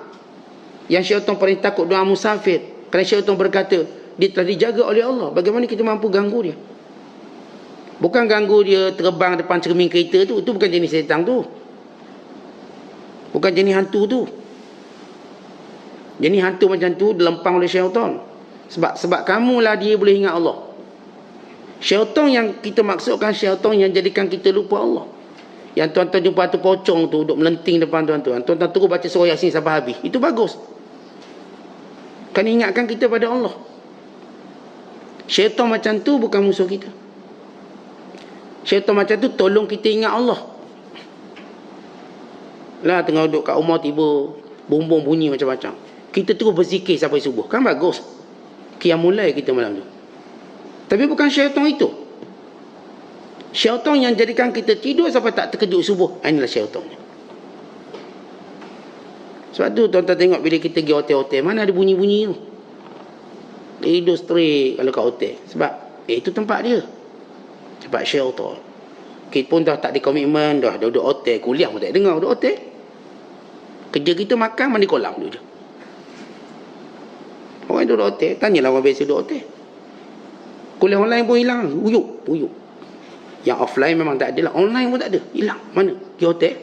Yang syaitan paling takut doa musafir, kerana syaitan berkata dia telah dijaga oleh Allah. Bagaimana kita mampu ganggu dia? Bukan ganggu dia terbang depan cermin kereta tu, itu bukan jenis syaitan tu. Bukan jenis hantu tu. Jenis hantu macam tu dilempang oleh syaitan. Sebab kamulah dia boleh ingat Allah. Syaitan yang kita maksudkan syaitan yang jadikan kita lupa Allah. Yang tuan-tuan jumpa tu pocong tu duduk melenting depan tuan-tuan. Tuan-tuan terus baca surah Yasin sampai habis. Itu bagus. Kan ingatkan kita pada Allah. Syaitan macam tu bukan musuh kita. Syaitan macam tu tolong kita ingat Allah. Lah tengah duduk kat rumah tiba bom-bom bunyi macam-macam. Kita terus berzikir sampai subuh. Kan bagus. Qiyamul lail kita malam tu. Tapi bukan syaitan itu. Syaitan yang jadikan kita tidur sampai tak terkejut subuh. Inilah syaitan. Sebab tu tuan-tuan tengok bila kita pergi hotel-hotel, mana ada bunyi-bunyi tu. Tidur straight kalau kat hotel. Sebab itu tempat dia. Tempat syaitan. Kita pun dah tak ada komitmen, dah duduk hotel, kuliah pun tak dengar duduk hotel. Kerja kita makan mandi kolam dulu je. Orang duduk hotel, tanyalah orang biasa duduk hotel. Kuliah online pun hilang, uyuk. Yang offline memang tak ada lah, online pun tak ada, hilang. Mana? Pergi hotel.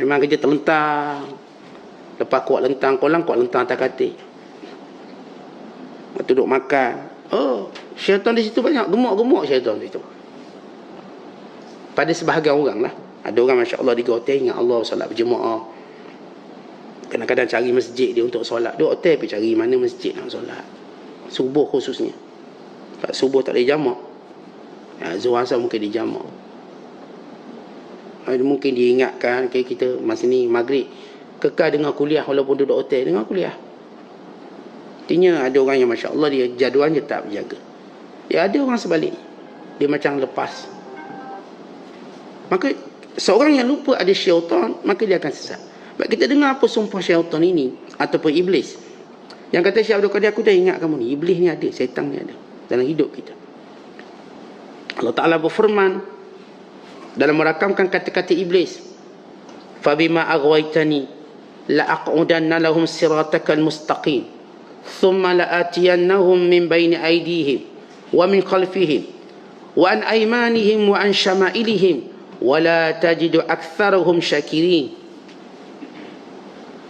Memang kerja terlentang. Lepas kuat lentang kolam, kuat lentang atas katil. Lepas duduk makan. Oh, syaitan di situ banyak, gemuk-gemuk syaitan di situ. Pada sebahagian orang lah. Ada orang Masya Allah di hotel ingat Allah, solat berjemaah. Kadang-kadang cari masjid dia untuk solat. Di hotel pergi cari mana masjid nak solat. Subuh khususnya. Sebab subuh tak ada jamak. Zuhur asar mungkin dia jamak. Mungkin dia ingatkan okay, kita masa ni maghrib kekal dengar kuliah walaupun duduk hotel, dengar kuliah. Artinya ada orang yang Masya Allah dia jadualnya tak berjaga. Ya ada orang sebalik. Dia macam lepas. Maka seorang yang lupa ada syaitan, maka dia akan sesat. Sebab kita dengar apa sumpah syaitan ini ataupun iblis. Yang kata Syekh Abdul Qadir, aku dah ingat kamu ni, iblis ni ada, syaitan ni ada dalam hidup kita. Allah Ta'ala berfirman dalam merakamkan kata-kata iblis, fabima aghwaytani la aq'udanna lahum siratakal mustaqim thumma la atiyannahum min bayni aydihim wa min khalfihim wa an aymanihim wa an syama'ilihim wala tajidu aktsarahum syakirin.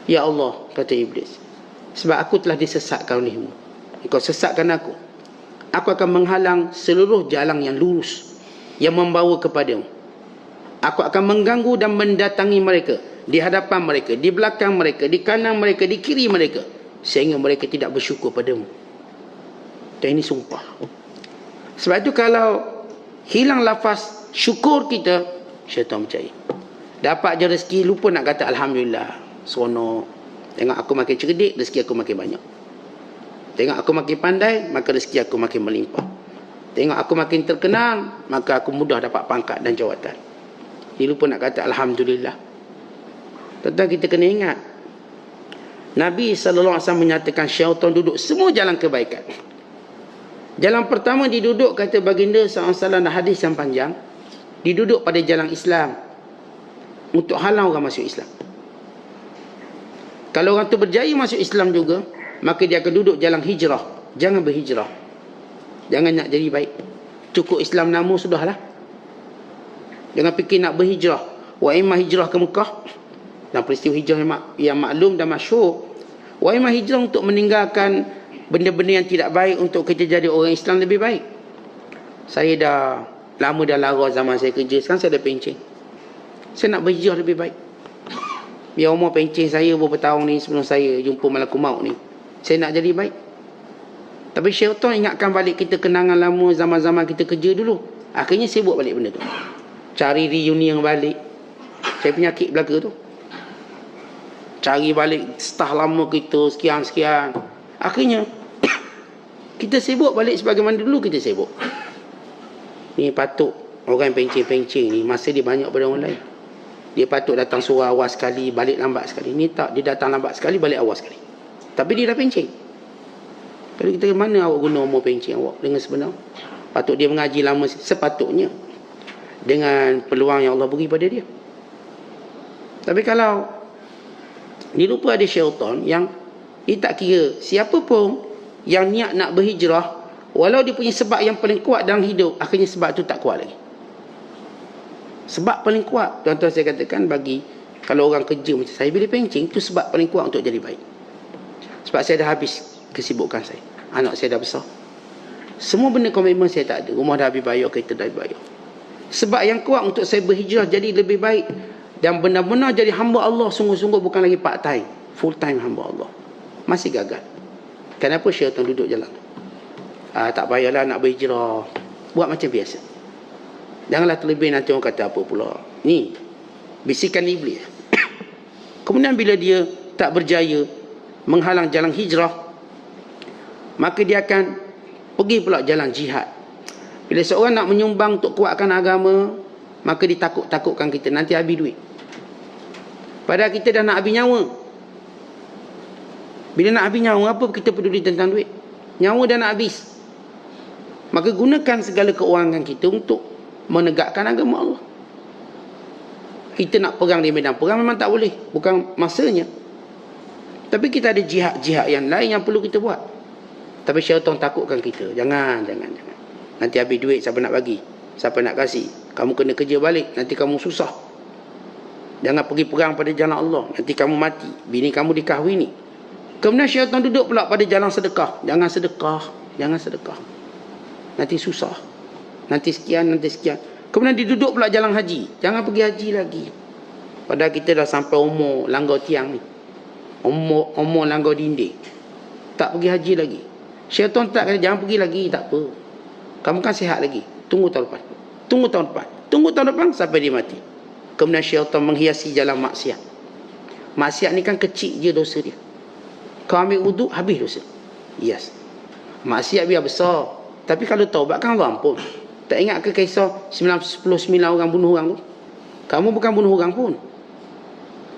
Ya Allah, kata iblis, sebab aku telah disesatkan olehmu, engkau sesatkan aku akan menghalang seluruh jalan yang lurus yang membawa kepadamu. Aku akan mengganggu dan mendatangi mereka di hadapan mereka, di belakang mereka, di kanan mereka, di kiri mereka, sehingga mereka tidak bersyukur padamu. Dan ini sumpah. Sebab itu kalau hilang lafaz syukur kita, syaitan percaya. Dapat je rezeki, lupa nak kata Alhamdulillah, seronok. Tengok aku makin cerdik, rezeki aku makin banyak. Tengok aku makin pandai, maka rezeki aku makin melimpah. Tengok aku makin terkenal, maka aku mudah dapat pangkat dan jawatan. Dia lupa nak kata Alhamdulillah. Tentang kita kena ingat, Nabi SAW menyatakan syaitan duduk semua jalan kebaikan. Jalan pertama diduduk, kata baginda SAW dalam hadis yang panjang, diduduk pada jalan Islam untuk halang orang masuk Islam. Kalau orang tu berjaya masuk Islam juga, maka dia akan duduk jalan hijrah. Jangan berhijrah, jangan nak jadi baik, cukup Islam nama sudahlah. Jangan fikir nak berhijrah. Wa imma hijrah ke Mekah, dan peristiwa hijrah yang maklum dan masyhur. Wa imma hijrah untuk meninggalkan benda-benda yang tidak baik untuk kita jadi orang Islam lebih baik. Saya dah lama dah lara zaman saya kerja, sekarang saya dah pencen. Saya nak berhijrah lebih baik. Biar umur pencen saya beberapa tahun ni sebelum saya jumpa malakul maut ni, saya nak jadi baik. Tapi syaitan ingatkan balik kita kenangan lama zaman-zaman kita kerja dulu. Akhirnya sibuk balik benda tu, cari reunion balik. Saya penyakit belaka tu, cari balik staf lama kita sekian-sekian. Akhirnya kita sibuk balik sebagaimana dulu kita sibuk. Ni patut orang yang pencen-pencen ni masa dia banyak pada orang lain. Dia patut datang surah awal sekali, balik lambat sekali. Ni tak, dia datang lambat sekali, balik awal sekali. Tapi dia dah pencen. Kalau kita, mana awak guna umur pencen awak dengan sebenar? Patut dia mengaji lama sepatutnya dengan peluang yang Allah beri pada dia. Tapi kalau dia lupa ada syaitan yang dia tak kira siapa pun yang niat nak berhijrah, walau dia punya sebab yang paling kuat dalam hidup, akhirnya sebab tu tak kuat lagi. Sebab paling kuat, tuan-tuan saya katakan, bagi Kalau orang kerja macam saya, bila pencing, itu sebab paling kuat untuk jadi baik. Sebab saya dah habis kesibukan saya. Anak saya dah besar. Semua benda komitmen saya tak ada. Rumah dah habis bayar, kereta dah habis bayar. Sebab yang kuat untuk saya berhijrah jadi lebih baik dan benar-benar jadi hamba Allah, sungguh-sungguh bukan lagi part time, full time hamba Allah. Masih gagal. Kenapa syaitan duduk jalan? Tak payahlah nak berhijrah. Buat macam biasa. Janganlah terlebih nanti orang kata apa pula. Ni bisikan iblis. Kemudian bila dia tak berjaya menghalang jalan hijrah, maka dia akan pergi pula jalan jihad. Bila seorang nak menyumbang untuk kuatkan agama, maka ditakut-takutkan kita nanti habis duit. Padahal kita dah nak habis nyawa. Bila nak habis nyawa, apa kita peduli tentang duit? Nyawa dah nak habis. Maka gunakan segala keuangan kita untuk menegakkan agama Allah. Kita nak perang di medan perang memang tak boleh, bukan masanya. Tapi kita ada jihad-jihad yang lain yang perlu kita buat. Tapi syaitan takutkan kita. Jangan. Nanti habis duit, siapa nak bagi? Siapa nak kasih? Kamu kena kerja balik, nanti kamu susah. Jangan pergi perang pada jalan Allah, nanti kamu mati, bini kamu dikahwini. Kemudian syaitan duduk pula pada jalan sedekah. Jangan sedekah. Nanti susah. Nanti sekian. Kemudian diduduk pula jalan haji. Jangan pergi haji lagi. Padahal kita dah sampai umur langgar tiang ni. Umur langgar dinding. Tak pergi haji lagi. Syaitan tak kata jangan pergi lagi. Tak apa. Kamu kan sihat lagi. Tunggu tahun depan sampai dia mati. Kemudian syaitan menghiasi jalan maksiat. Maksiat ni kan kecil je dosa dia. Kau ambil wuduk, habis dosa. Yes. Maksiat biar besar. Tapi kalau taubat kan Allah ampun. Tak ingat ke kisah 99 orang bunuh orang tu? Kamu bukan bunuh orang pun.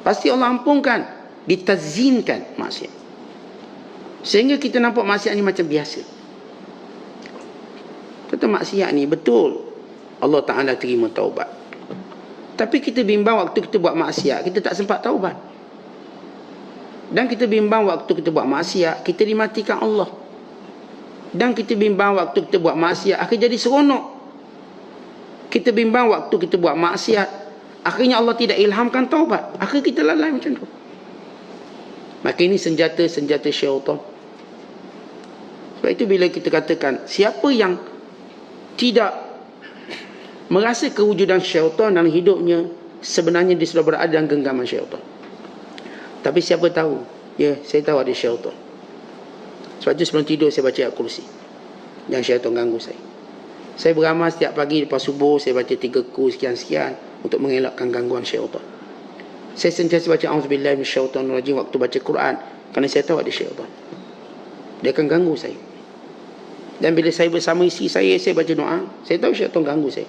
Pasti Allah ampunkan. Ditazinkan maksiat. Sehingga kita nampak maksiat ni macam biasa. Kata maksiat ni betul Allah Ta'ala terima taubat. Tapi kita bimbang waktu kita buat maksiat, kita tak sempat taubat. Dan kita bimbang waktu kita buat maksiat, kita dimatikan Allah. Dan kita bimbang waktu kita buat maksiat, akhirnya jadi seronok. Kita bimbang waktu kita buat maksiat, akhirnya Allah tidak ilhamkan taubat. Akhirnya kita lalai macam tu. Maka ini senjata syaitan. Sebab itu bila kita katakan, siapa yang tidak merasa kewujudan syaitan dalam hidupnya, sebenarnya dia sudah berada dalam genggaman syaitan. Tapi siapa tahu? Ya, saya tahu ada syaitan. Sebab itu sebelum tidur saya baca ayat kursi. Jangan syaitan ganggu saya. Saya beramal setiap pagi lepas subuh, saya baca 3 ku sekian-sekian untuk mengelakkan gangguan syaitan. Saya sentiasa baca auzubillahi minasyaitonirrajim waktu baca Quran, kerana saya tahu ada syaitan. Dia akan ganggu saya. Dan bila saya bersama isteri saya baca doa, saya tahu syaitan ganggu saya.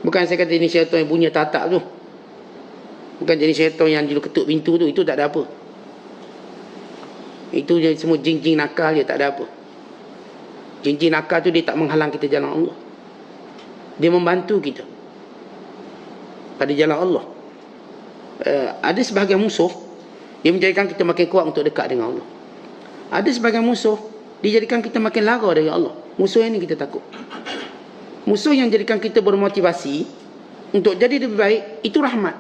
Bukan saya kata ini syaitan yang bunyi tatak tu. Bukan jenis syaitan yang dulu ketuk pintu tu. Itu tak ada apa. Itu je semua jin-jin nakal je, tak ada apa. Jin-jin nakal tu dia tak menghalang kita jalan Allah. Dia membantu kita pada jalan Allah. Ada sebahagian musuh, dia menjadikan kita makin kuat untuk dekat dengan Allah. Ada sebahagian musuh, dia jadikan kita makin lara dari Allah. Musuh yang ni kita takut. Musuh yang jadikan kita bermotivasi untuk jadi lebih baik, itu rahmat.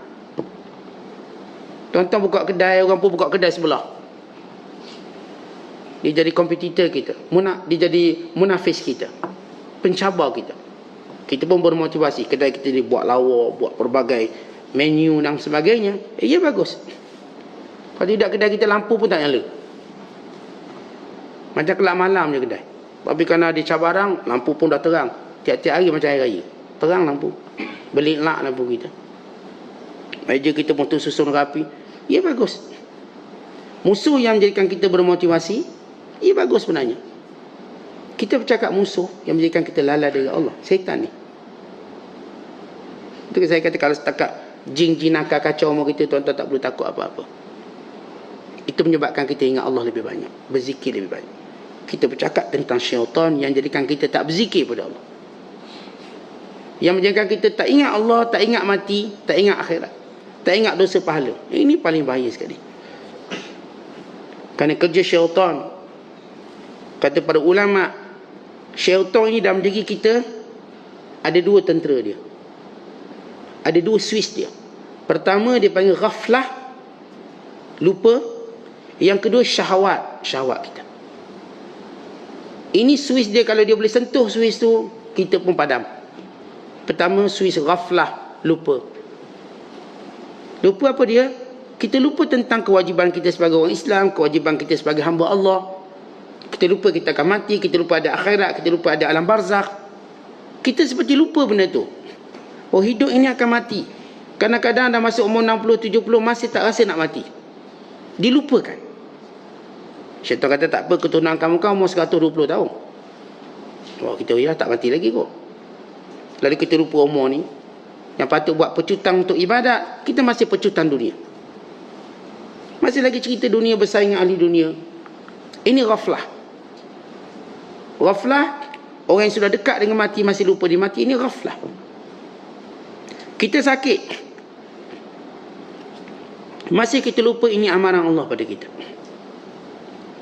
Tuan-tuan buka kedai, orang pun buka kedai sebelah. Dia jadi kompetitor kita. Dia jadi munafis kita. Pencabar kita. Kita pun bermotivasi. Kedai kita ni buat lawa, buat pelbagai menu dan sebagainya. Ya bagus. Kalau tidak kedai kita lampu pun tak nyala. Macam kelab malam je kedai. Tapi kerana ada cabaran, lampu pun dah terang. Tiap-tiap hari macam hari raya. Terang lampu. Belik-lak lampu kita. Meja kita pun tersusun rapi. Ya bagus. Musuh yang menjadikan kita bermotivasi, ia bagus sebenarnya. Kita bercakap musuh yang menjadikan kita lalai dari Allah. Syaitan ni. Itu saya kata kalau setakat jin-jin nakal kacau umur kita, tuan-tuan tak perlu takut apa-apa. Itu menyebabkan kita ingat Allah lebih banyak. Berzikir lebih banyak. Kita bercakap tentang syaitan yang jadikan kita tak berzikir pada Allah. Yang menjadikan kita tak ingat Allah, tak ingat mati, tak ingat akhirat. Tak ingat dosa pahala. Ini paling bahaya sekali. Kerana kerja syaitan, kata para ulama, syaitan ini dalam diri kita ada 2 tentera dia. Ada 2 Swiss dia. Pertama dia panggil ghaflah, lupa. Yang kedua syahwat, syahwat kita. Ini suis dia, kalau dia boleh sentuh suis tu, kita pun padam. Pertama suis ghaflah, lupa. Lupa apa dia? Kita lupa tentang kewajiban kita sebagai orang Islam, kewajiban kita sebagai hamba Allah. Kita lupa kita akan mati, kita lupa ada akhirat, kita lupa ada alam barzakh. Kita seperti lupa benda tu. Oh, hidup ini akan mati. Kadang-kadang dah masuk umur 60, 70 masih tak rasa nak mati. Dilupakan. Syaitan kata tak apa, keturunan kamu umur 120 tahun. Oh, kita ya tak mati lagi kok. Lalu kita lupa umur ni. Yang patut buat pecutan untuk ibadat, kita masih pecutan dunia. Masih lagi cerita dunia bersaing dengan ahli dunia. Ini ghaflah. Ghaflah, orang yang sudah dekat dengan mati masih lupa dia mati. Ini ghaflah. Kita sakit, masih kita lupa ini amaran Allah pada kita.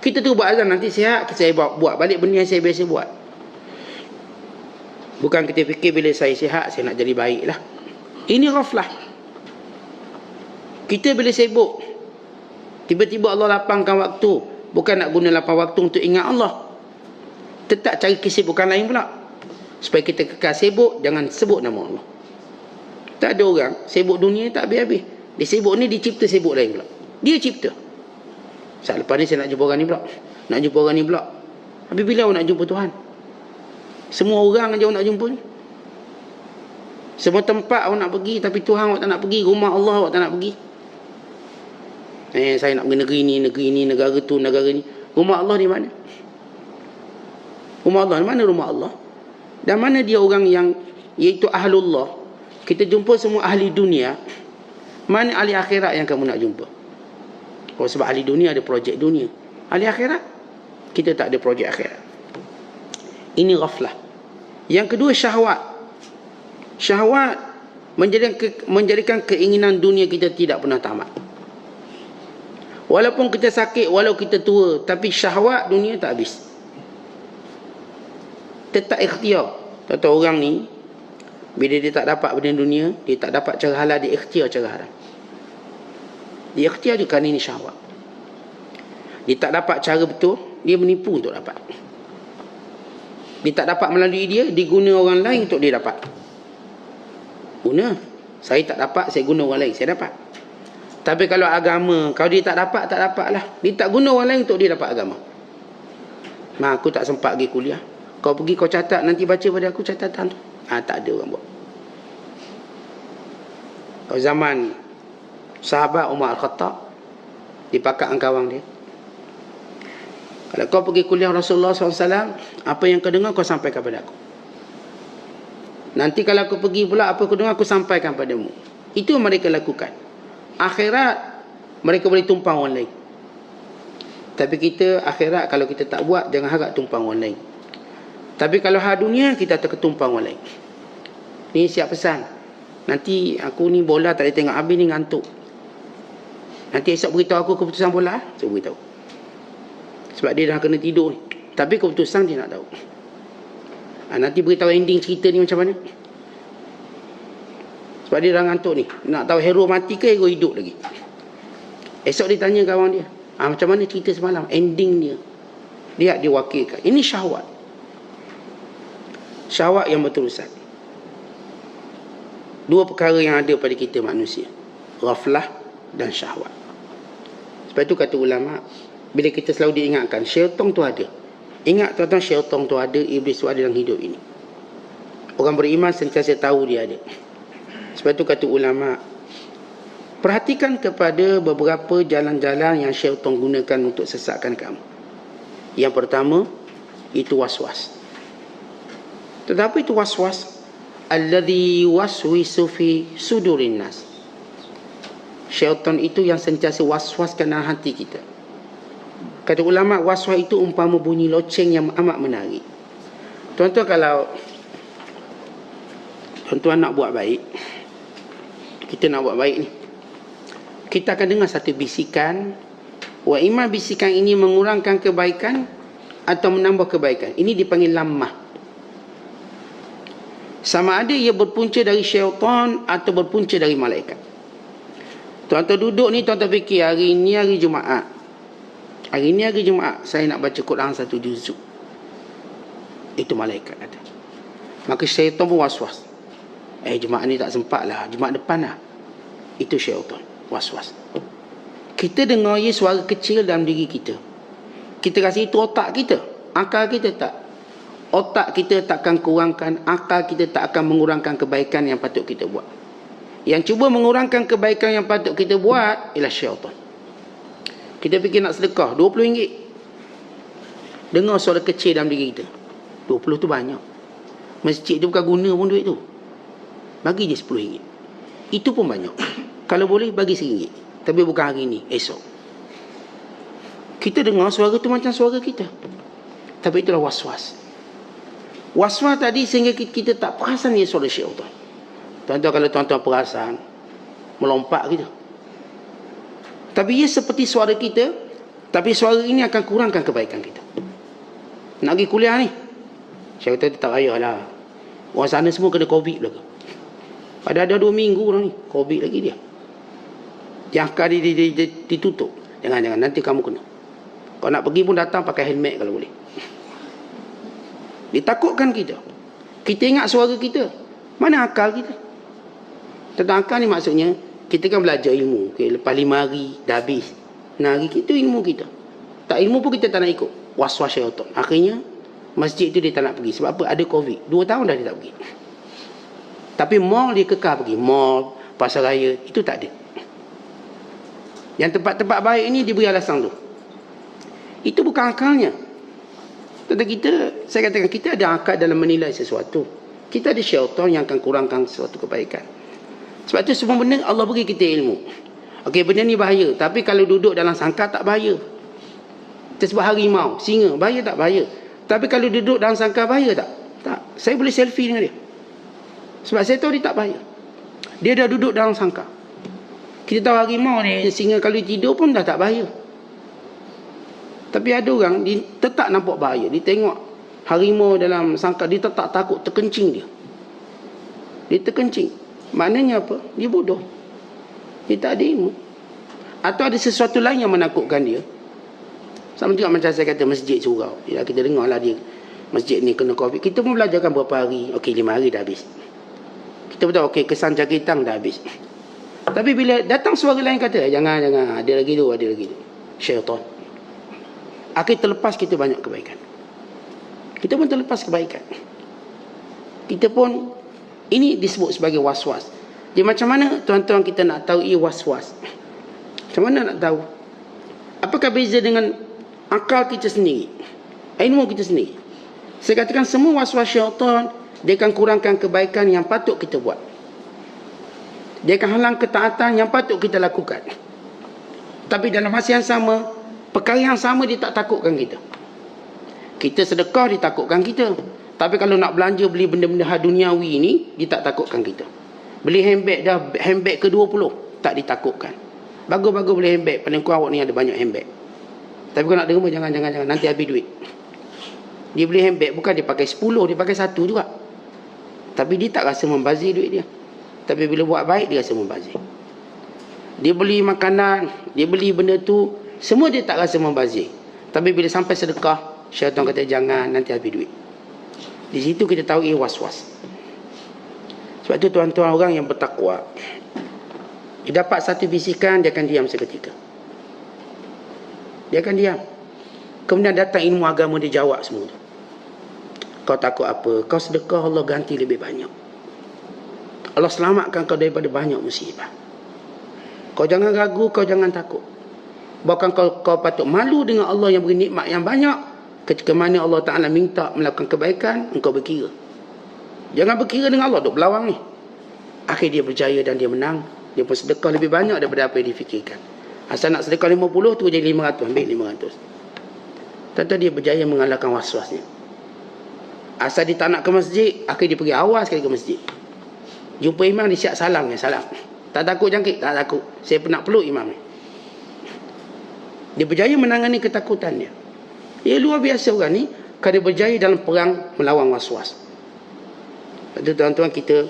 Kita tu buat azan, nanti sihat saya buat balik benda yang saya biasa buat. Bukan kita fikir bila saya sihat saya nak jadi baik lah. Ini ghaflah. Kita bila sibuk, tiba-tiba Allah lapangkan waktu, bukan nak guna lapang waktu untuk ingat Allah, tetap cari kesibukan lain pula. Supaya kita kekal sibuk, jangan sebut nama Allah. Tak ada orang sibuk dunia tak habis-habis. Dia sibuk ni, dia cipta sibuk lain pula. Dia cipta. Saat lepas ni saya nak jumpa orang ni pula, nak jumpa orang ni pula. Habis bila awak nak jumpa Tuhan? Semua orang aja awak nak jumpa ni. Semua tempat awak nak pergi, tapi Tuhan awak tak nak pergi. Rumah Allah awak tak nak pergi. Saya nak pergi negeri ni, negara tu, negara ni. Rumah Allah di mana? Rumah Allah di mana rumah Allah? Dan mana dia orang yang, iaitu ahlullah? Kita jumpa semua ahli dunia. Mana ahli akhirat yang kamu nak jumpa? Oh, sebab ahli dunia ada projek dunia. Ahli akhirat, kita tak ada projek akhirat. Ini ghaflah. Yang kedua syahwat. Syahwat menjadikan keinginan dunia kita tidak pernah tamat. Walaupun kita sakit, walau kita tua, tapi syahwat dunia tak habis. Tetap ikhtiar. Kata orang ni, bila dia tak dapat benda dunia, dia tak dapat cara halal, dia ikhtiar cara haram. Dia ikhtiar je kerana ini syahwat. Dia tak dapat cara betul, dia menipu untuk dapat. Dia tak dapat melalui dia, diguna orang lain untuk dia dapat. Guna. Saya tak dapat, saya guna orang lain, saya dapat. Tapi kalau agama, kalau dia tak dapat, tak dapat lah. Dia tak guna orang lain untuk dia dapat agama. Aku tak sempat pergi kuliah. Kau pergi, kau catat, nanti baca pada aku catatan tu. Tak ada orang buat. Kalau zaman sahabat Umar Al-Khattab, dipakat dengan kawan dia. Kalau kau pergi kuliah Rasulullah SAW, apa yang kau dengar kau sampaikan kepada aku. Nanti kalau aku pergi pula, apa aku dengar aku sampaikan padamu. Itu yang mereka lakukan. Akhirat mereka boleh tumpang orang lain. Tapi kita akhirat kalau kita tak buat, jangan harap tumpang orang lain. Tapi kalau hal dunia, kita terketumpang orang lain. Ni siap pesan. Nanti aku ni bola tak boleh tengok habis ni, ngantuk. Nanti esok beritahu aku keputusan bola. Saya beritahu. Sebab dia dah kena tidur ni. Tapi keputusan dia nak tahu. Nanti beritahu ending cerita ni macam mana. Sebab dia dah ngantuk ni. Nak tahu hero mati ke hero hidup lagi. Esok dia tanya kawan dia, macam mana cerita semalam, ending dia. Dia diwakilkan. Ini syahwat. Syahwat yang berterusan. Dua perkara yang ada pada kita manusia. Ghaflah dan syahwat. Sebab itu kata ulama, bila kita selalu diingatkan, syaitan tu ada. Ingat tuan-tuan, syaitan tu ada, iblis tu ada dalam hidup ini. Orang beriman sentiasa tahu dia ada. Sebab itu kata ulama, perhatikan kepada beberapa jalan-jalan yang syaitan gunakan untuk sesatkan kamu. Yang pertama, itu was-was. Tetapi itu was-was alladhi waswisu fi sudurin nas. Syaitan itu yang sentiasa was-waskan dalam hati kita. Kata ulama, was-was itu umpama bunyi loceng yang amat menarik. Tuan-tuan, kalau tuan-tuan nak buat baik, kita nak buat baik ni, kita akan dengar satu bisikan. Wa imma bisikan ini mengurangkan kebaikan atau menambah kebaikan. Ini dipanggil lammah. Sama ada ia berpunca dari syaitan atau berpunca dari malaikat. Tuan-tuan duduk ni, tuan-tuan fikir hari ni hari Jumaat. Hari ni hari Jumaat, saya nak baca Quran 1 juzuk. Itu malaikat ada. Maka syaitan pun was-was. Jumaat ni tak sempat lah, Jumaat depan lah. Itu syaitan, was-was. Kita dengar ye suara kecil dalam diri kita. Kita rasa itu otak kita. Akal kita tak. Otak kita takkan kurangkan, akal kita tak akan mengurangkan kebaikan yang patut kita buat. Yang cuba mengurangkan kebaikan yang patut kita buat ialah syaitan. Kita fikir nak sedekah RM20. Dengar suara kecil dalam diri kita. 20 tu banyak. Masjid tu bukan guna pun duit tu. Bagi je RM10. Itu pun banyak. Kalau boleh bagi RM1. Tapi bukan hari ni, esok. Kita dengar suara tu macam suara kita. Tapi itulah was-was. Was-was tadi sehingga kita tak perasan dia suara syaitan. Tuan-tuan, kalau tuan-tuan perasan, melompat kita. Tapi ia seperti suara kita, tapi suara ini akan kurangkan kebaikan kita. Nak pergi kuliah ni, syaitan tak payahlah. Orang sana semua kena COVID belaka. Pada ada 2 minggu orang ni, COVID lagi dia. Yang akan ditutup. Jangan-jangan nanti kamu kena. Kalau nak pergi pun datang pakai helmet kalau boleh. Ditakutkan kita. Kita ingat suara kita. Mana akal kita? Tentang akal ni maksudnya, kita kan belajar ilmu. Okay, lepas 5 hari, dah habis. 6 hari, itu ilmu kita. Tak ilmu pun kita tak nak ikut. Was-was syaitan. Akhirnya, masjid tu dia tak nak pergi. Sebab apa? Ada COVID. 2 tahun dah dia tak pergi. Tapi mall dia kekal pergi. Mall, pasar raya, itu tak ada. Yang tempat-tempat baik ini diberi alasan tu. Itu bukan akalnya. Tentang kita, saya katakan kita ada akal dalam menilai sesuatu. Kita ada syaitan yang akan kurangkan sesuatu kebaikan. Sebab tu semua benda Allah beri kita ilmu. Okey, benda ni bahaya. Tapi kalau duduk dalam sangkar tak bahaya. Kita sebut harimau, singa, bahaya tak? Bahaya. Tapi kalau duduk dalam sangkar bahaya tak? Tak. Saya boleh selfie dengan dia. Sebab saya tahu dia tak bahaya. Dia dah duduk dalam sangkar. Kita tahu harimau ni, singa kalau tidur pun dah tak bahaya. Tapi ada orang, dia tetap nampak bahaya. Dia tengok harimau dalam sangkar, dia tetap takut, terkencing dia. Dia terkencing. Maknanya apa? Dia bodoh. Dia tak ada ilmu. Atau ada sesuatu lain yang menakutkan dia. Sama juga macam saya kata masjid surau. Ya, kita dengar lah dia, masjid ni kena COVID. Kita pun belajarkan berapa hari. Okey, 5 hari dah habis. Kita betul, okey, kesan jaga hitam dah habis. Tapi bila datang suara lain kata, jangan, ada lagi tu. Syaitan. Akhir terlepas kita banyak kebaikan. Kita pun terlepas kebaikan. Kita pun, ini disebut sebagai was-was. Jadi macam mana tuan-tuan kita nak tahu ia was-was? Macam mana nak tahu? Apakah beza dengan akal kita sendiri? Ilmu kita sendiri. Saya katakan semua was-was syaitan, dia akan kurangkan kebaikan yang patut kita buat. Dia akan halang ketaatan yang patut kita lakukan. Tapi dalam masa yang sama, perkara yang sama dia tak takutkan kita. Kita sedekah, dia takutkan kita. Tapi kalau nak belanja beli benda-benda duniawi ni, dia tak takutkan kita. Beli handbag dah, handbag ke-20, tak ditakutkan. Bagus-bagus beli handbag, paling kurang awak ni ada banyak handbag. Tapi kalau nak derma, jangan, nanti habis duit. Dia beli handbag, bukan dia pakai 10, dia pakai 1 juga. Tapi dia tak rasa membazir duit dia. Tapi bila buat baik, dia rasa membazir. Dia beli makanan, dia beli benda tu, semua dia tak rasa membazir. Tapi bila sampai sedekah, syaitan kata jangan, nanti habis duit. Di situ kita tahu ia was-was. Sebab tu tuan-tuan orang yang bertakwa, dia dapat satu bisikan, dia akan diam seketika. Dia akan diam. Kemudian datang ilmu agama, dia jawab semua tu. Kau takut apa? Kau sedekah, Allah ganti lebih banyak. Allah selamatkan kau daripada banyak musibah. Kau jangan ragu, kau jangan takut. Bahkan kau patut malu dengan Allah yang beri nikmat yang banyak. Ketika mana Allah Ta'ala minta melakukan kebaikan, engkau berkira. Jangan berkira dengan Allah, duk belawang ni. Akhir dia berjaya dan dia menang. Dia pun sedekah lebih banyak daripada apa yang difikirkan. Asal nak sedekah 50 tu jadi 500, ambil 500. Tentu dia berjaya mengalahkan was-wasnya. Asal dia tak nak ke masjid, akhir dia pergi awal sekali ke masjid. Jumpa imam, dia siap salam. Tak takut jangkit? Tak takut. Saya pernah peluk imam ni. Dia berjaya menangani ketakutan dia. Dia luar biasa orang ni. Kerana dia berjaya dalam perang melawan was-was. Lepas tu tuan-tuan kita,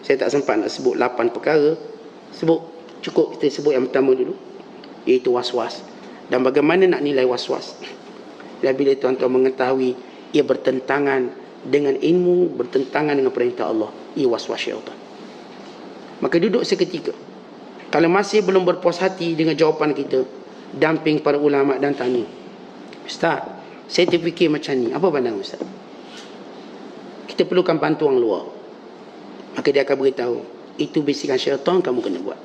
saya tak sempat nak sebut 8 perkara. Sebut Cukup kita sebut yang pertama dulu, iaitu was-was. Dan bagaimana nak nilai was-was? Dan bila tuan-tuan mengetahui ia bertentangan dengan ilmu, bertentangan dengan perintah Allah, ia was-was syaitan. Maka duduk seketika. Kalau masih belum berpuas hati dengan jawapan kita, damping para ulama dan tanya, Ustaz, saya terfikir macam ni, apa pandang Ustaz? Kita perlukan bantuan luar. Maka dia akan beritahu, itu bisikan syaitan, kamu kena buat.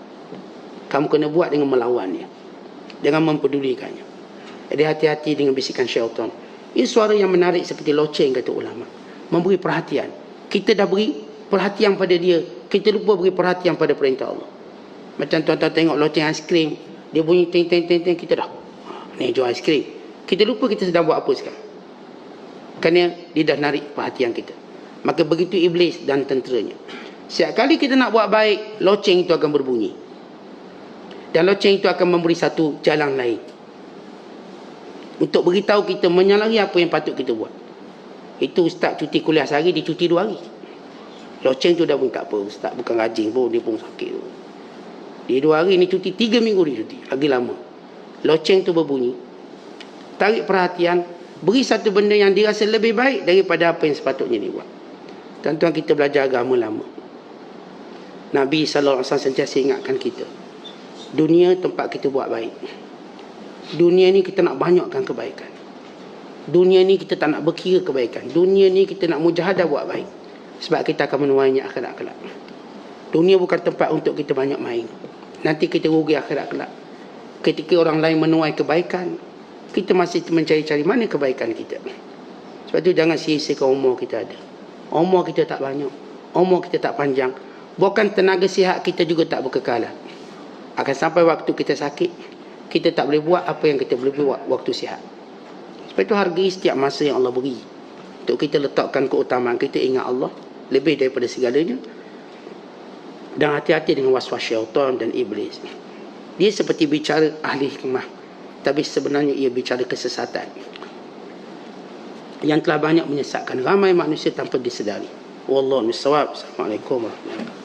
Kamu kena buat dengan melawannya, dengan mempedulikannya. Jadi hati-hati dengan bisikan syaitan. Ini suara yang menarik seperti loceng, kata ulama. Memberi perhatian. Kita dah beri perhatian pada dia, kita lupa beri perhatian pada perintah Allah. Macam tuan-tuan tengok loceng aiskrim, dia bunyi ting-ting-ting, kita dah, ni jual aiskrim. Kita lupa kita sedang buat apa sekarang. Kerana dia dah narik perhatian kita. Maka begitu iblis dan tenteranya. Setiap kali kita nak buat baik, loceng itu akan berbunyi. Dan loceng itu akan memberi satu jalan lain untuk beritahu kita menyalahi apa yang patut kita buat. Itu ustaz cuti kuliah sehari, dia cuti 2 hari. Loceng tu dah pun tak apa, ustaz bukan rajin pun, dia pun sakit. Dia 2 hari ni cuti, 3 minggu dia cuti, lagi lama. Loceng tu berbunyi, tarik perhatian, beri satu benda yang dirasa lebih baik daripada apa yang sepatutnya dia buat. Tuan-tuan, kita belajar agama lama, Nabi SAW sentiasa ingatkan kita, dunia tempat kita buat baik. Dunia ni kita nak banyakkan kebaikan. Dunia ni kita tak nak berkira kebaikan. Dunia ni kita nak mujahadah buat baik. Sebab kita akan menuainya akhirat kelak. Dunia bukan tempat untuk kita banyak main. Nanti kita rugi akhirat kelak. Ketika orang lain menuai kebaikan, kita masih mencari-cari mana kebaikan kita. Sebab tu jangan sia-siakan umur kita ada. Umur kita tak banyak, umur kita tak panjang. Bukan tenaga sihat kita juga tak berkekalan. Akan sampai waktu kita sakit, kita tak boleh buat apa yang kita boleh buat waktu sihat. Sebab itu hargai setiap masa yang Allah beri. Untuk kita letakkan keutamaan, kita ingat Allah lebih daripada segalanya. Dan hati-hati dengan was-was syaitan dan iblis. Dia seperti bicara ahli hikmah, tapi sebenarnya ia bicara kesesatan yang telah banyak menyesatkan ramai manusia tanpa disedari. Wallahu a'lam bishawab. Assalamualaikum warahmatullahi wabarakatuh.